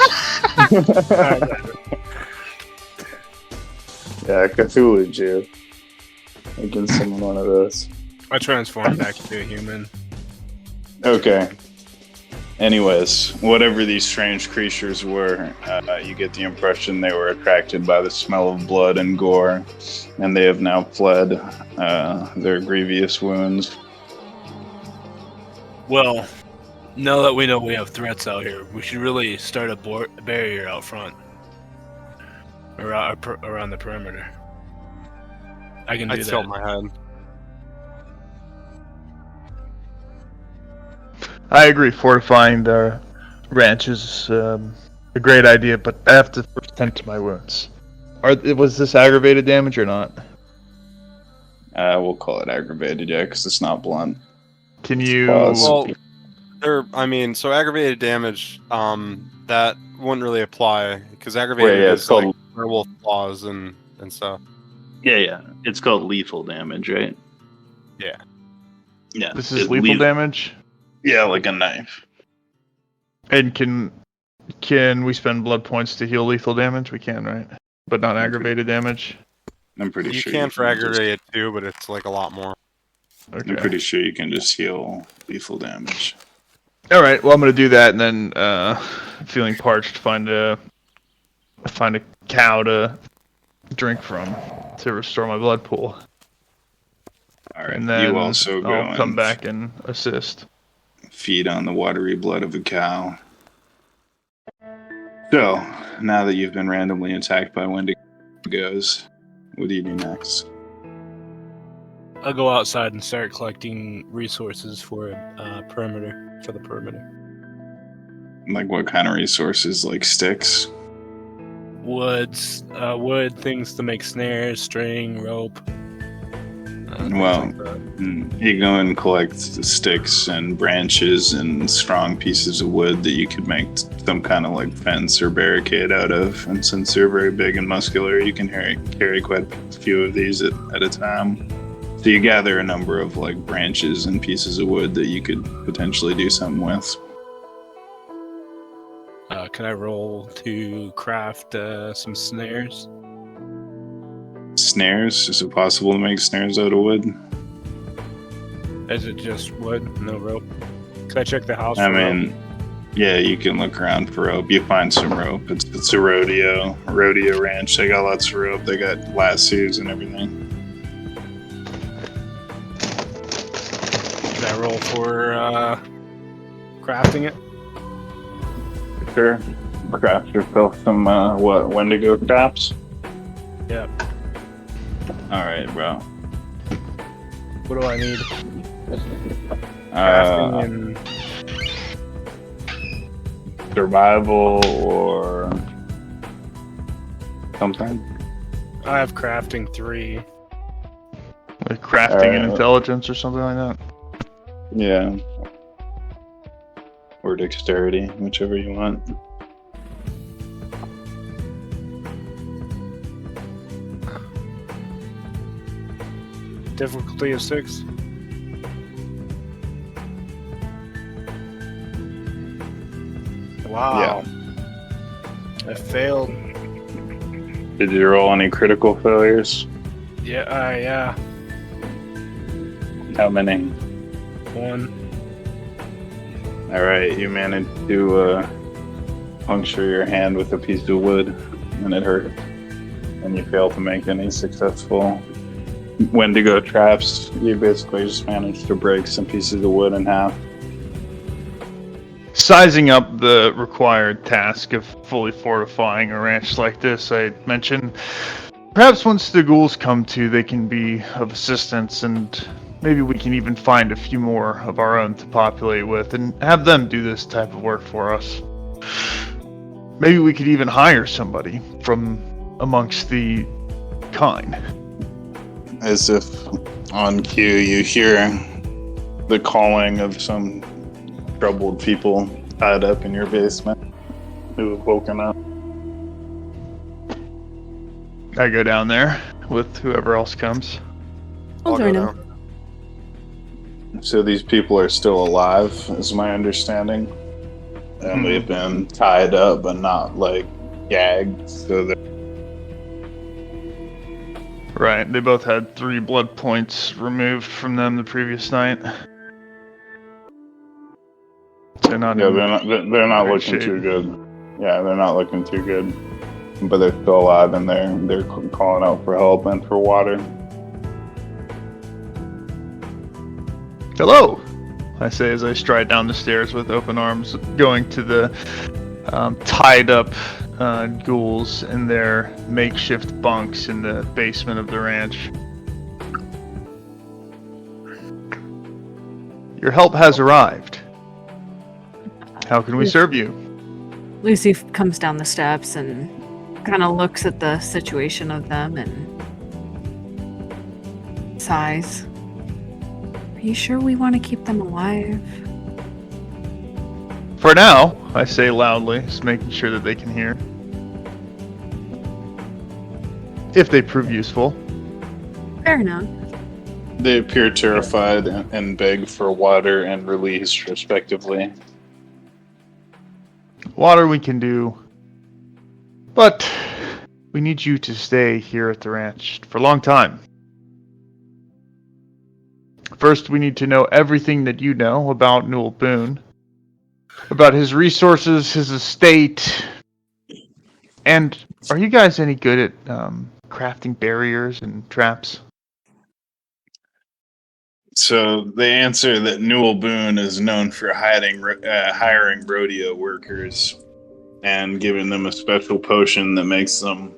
A: Yeah, Cthulhu Jew. I can summon one of those.
E: I transform back into a human.
A: Okay. Anyways, whatever these strange creatures were, you get the impression they were attracted by the smell of blood and gore, and they have now fled their grievous wounds.
H: Well, now that we know we have threats out here, we should really start a barrier out front. Around the perimeter. I can do
B: I
H: that.
B: tilt my head.
G: I agree. Fortifying the ranch is a great idea, but I have to first tend to my wounds. Was this aggravated damage or not?
A: We'll call it aggravated, yeah, because it's not blunt.
G: Can you?
B: Well, so aggravated damage, that wouldn't really apply because aggravated
A: Wait, yeah, it's
B: is
A: called
B: like werewolf claws and stuff.
A: Yeah. It's called lethal damage, right?
B: Yeah.
A: Yeah.
G: This is lethal damage.
A: Yeah, like a knife.
G: And can we spend blood points to heal lethal damage? We can, right? But not aggravated damage.
A: I'm pretty
B: You
A: sure
B: can for aggravated too, but it's like a lot more.
G: Okay.
A: I'm pretty sure you can just heal lethal damage.
G: All right. Well, I'm gonna do that, and then feeling parched, find a cow to drink from to restore my blood pool.
A: All right.
G: And then
A: you also go
G: I'll come
A: and
G: back and assist.
A: feed on the watery blood of a cow. So, now that you've been randomly attacked by Wendigos, what do you do next?
H: I'll go outside and start collecting resources for the perimeter.
A: Like what kind of resources? Like sticks?
H: Wood, things to make snares, string, rope.
A: Well, you go and collect sticks and branches and strong pieces of wood that you could make some kind of like fence or barricade out of. And since you're very big and muscular, you can carry quite a few of these at a time. So you gather a number of like branches and pieces of wood that you could potentially do something with.
H: Can I roll to craft some snares?
A: Snares? Is it possible to make snares out of wood?
H: Is it just wood, no rope? Can I check the house?
A: I
H: for
A: mean,
H: rope?
A: yeah, you can look around for rope. You find some rope. It's a rodeo ranch. They got lots of rope. They got lassos and everything.
H: Can I roll for crafting it?
A: Sure. Craft yourself some, Wendigo traps?
H: Yep.
A: Alright, bro.
H: What do I need? Crafting and
A: Survival or something?
H: I have crafting 3.
G: Like crafting and intelligence or something like that.
A: Yeah. Or dexterity, whichever you want.
H: Difficulty of 6. Wow. I failed.
A: Did you roll any critical failures?
H: Yeah.
A: How many?
H: 1.
A: All right, you managed to puncture your hand with a piece of wood, and it hurt. And you fail to make any successful Wendigo traps. You basically just managed to break some pieces of wood in half.
G: Sizing up the required task of fully fortifying a ranch like this, I mentioned perhaps once the ghouls come to, they can be of assistance, and maybe we can even find a few more of our own to populate with and have them do this type of work for us. Maybe we could even hire somebody from amongst the kind.
A: As if on cue, you hear the calling of some troubled people tied up in your basement who have woken up.
G: I go down there with whoever else comes.
D: I'll
B: go
D: join him.
B: down.
A: So these people are still alive, is my understanding. And they've been tied up, but not like gagged. So they're
G: Right, they both had 3 blood points removed from them the previous night. They're not.
A: they're not
G: great
A: looking
G: shape.
A: too good. Yeah, they're not looking too good. But they're still alive, and they're calling out for help and for water.
G: Hello, I say as I stride down the stairs with open arms, going to the tied up ghouls in their makeshift bunks in the basement of the ranch. Your help has arrived. How can we serve you?
D: Lucy comes down the steps and kind of looks at the situation of them and sighs. Are you sure we want to keep them alive?
G: For now, I say loudly, just making sure that they can hear. If they prove useful.
D: Fair enough.
A: They appear terrified and beg for water and release, respectively.
G: Water we can do, but we need you to stay here at the ranch for a long time. First, we need to know everything that you know about Newell Boone, about his resources, his estate, and are you guys any good at crafting barriers and traps?
A: So they answer that Newell Boone is known for hiring rodeo workers and giving them a special potion that makes them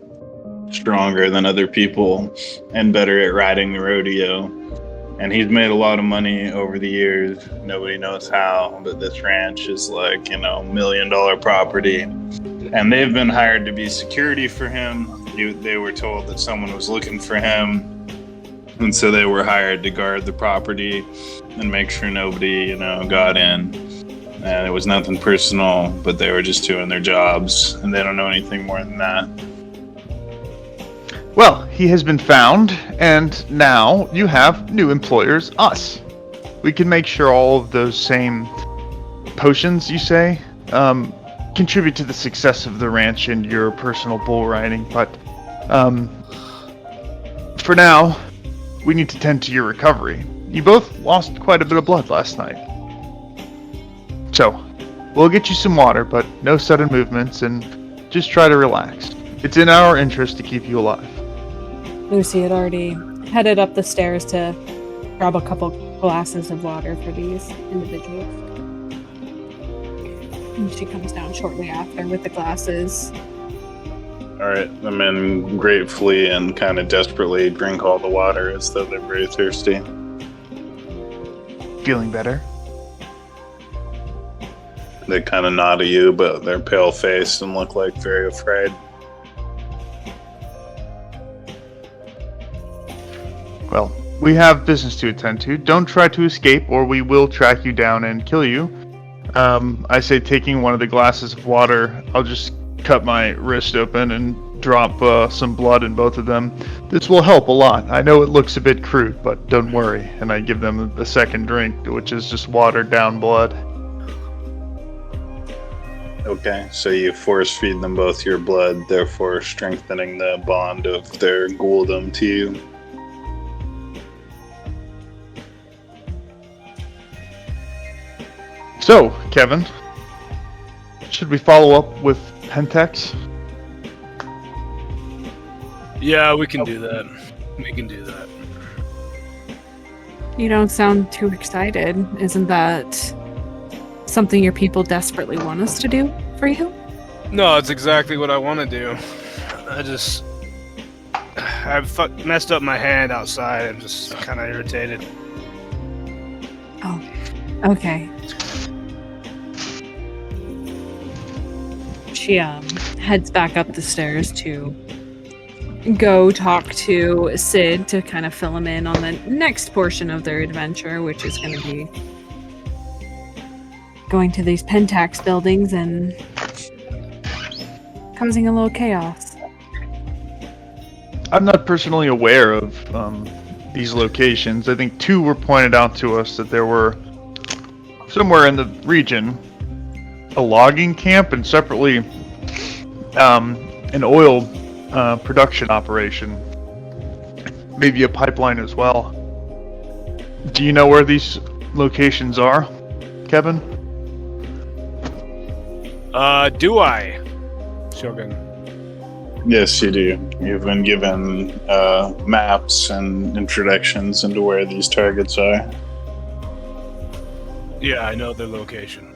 A: stronger than other people and better at riding the rodeo. And he's made a lot of money over the years. Nobody knows how, but this ranch is like, $1 million property. And they've been hired to be security for him. They were told that someone was looking for him. And so they were hired to guard the property and make sure nobody, got in. And it was nothing personal, but they were just doing their jobs. And they don't know anything more than that.
G: Well, he has been found, and now you have new employers, us. We can make sure all of those same potions, you say, contribute to the success of the ranch and your personal bull riding, but for now, we need to tend to your recovery. You both lost quite a bit of blood last night. So, we'll get you some water, but no sudden movements, and just try to relax. It's in our interest to keep you alive.
D: Lucy had already headed up the stairs to grab a couple glasses of water for these individuals. And she comes down shortly after with the glasses.
A: All right, the men gratefully and kind of desperately drink all the water as though they're very thirsty.
G: Feeling better?
A: They kind of nod at you, but they're pale-faced and look like very afraid.
G: Well, we have business to attend to. Don't try to escape, or we will track you down and kill you. I say taking one of the glasses of water, I'll just cut my wrist open and drop some blood in both of them. This will help a lot. I know it looks a bit crude, but don't worry. And I give them a second drink, which is just watered down blood.
A: Okay, so you force feed them both your blood, therefore strengthening the bond of their ghouldom to you.
G: So, Kevin, should we follow up with Pentex?
H: Yeah, we can do that. We can do that.
D: You don't sound too excited. Isn't that something your people desperately want us to do for you?
H: No, it's exactly what I want to do. Messed up my hand outside. I'm just kind of irritated.
D: Oh, okay. She heads back up the stairs to go talk to Sid to kind of fill him in on the next portion of their adventure, which is going to be going to these Pentax buildings and causing a little chaos.
G: I'm not personally aware of these locations. I think 2 were pointed out to us that there were somewhere in the region a logging camp and separately an oil production operation, maybe a pipeline as well. Do you know where these locations are, Kevin?
H: Do I? Shogun.
A: Yes, you do. You've been given maps and introductions into where these targets are.
H: Yeah, I know their location.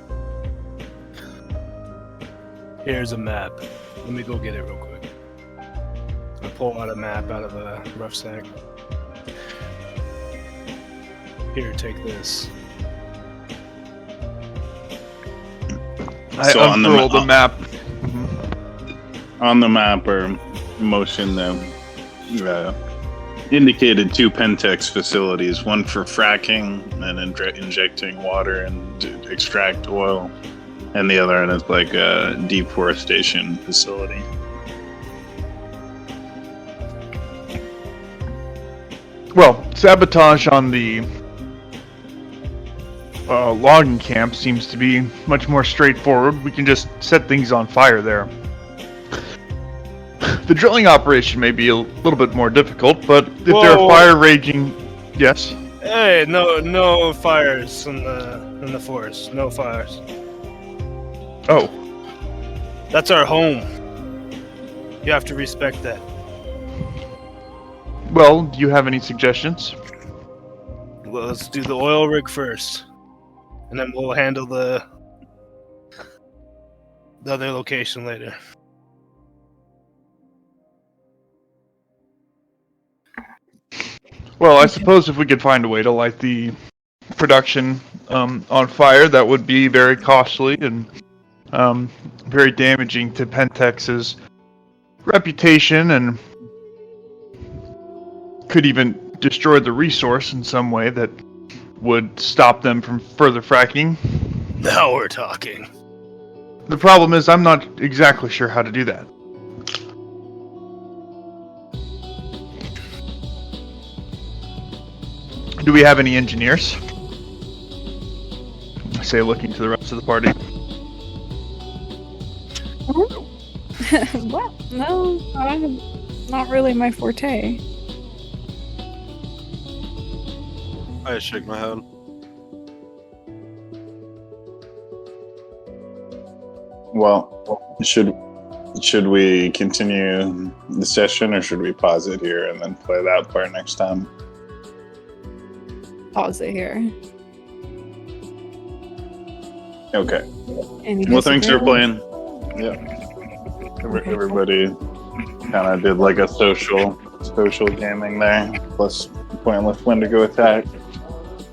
H: Here's a map. Let me go get it real quick. I pull out a map out of a rough sack. Here, take this.
G: I
A: So on the
G: unfurl the map.
A: On the map are motion indicated 2 Pentex facilities, one for fracking and injecting water and to extract oil, and the other one is like a deforestation facility.
G: Well, sabotage on the logging camp seems to be much more straightforward. We can just set things on fire there. The drilling operation may be a little bit more difficult, but if there are fire raging, yes.
H: Hey, no fires in the forest. No fires.
G: Oh,
H: That's our home. You have to respect that.
G: well, do you have any suggestions?
H: Well, let's do the oil rig first, and then we'll handle the other location later.
G: Well, I suppose if we could find a way to light the production on fire, that would be very costly and very damaging to Pentex's reputation, and could even destroy the resource in some way that would stop them from further fracking.
H: Now we're talking.
G: The problem is I'm not exactly sure how to do that. Do we have any engineers? I say, looking to the rest of the party.
D: What? No, not really my forte.
B: I just shake my head.
A: Well, should we continue the session, or should we pause it here and then play that part next time?
D: Pause it here.
A: Okay.
D: Any
A: Well, thanks for
D: disagreement?
A: playing. Yeah. Everybody kind of did like a social gaming there, plus pointless Wendigo attack.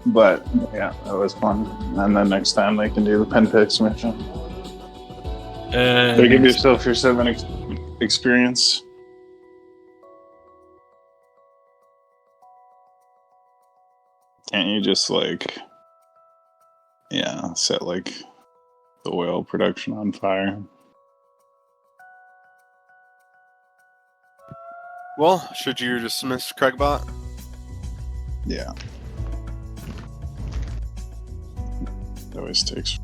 A: But yeah, that was fun. And then next time they can do the Pentex mission. So give yourself your 7 experience. Can't you just like, set like the oil production on fire?
B: Well, should you dismiss Craigbot?
A: Yeah. It always takes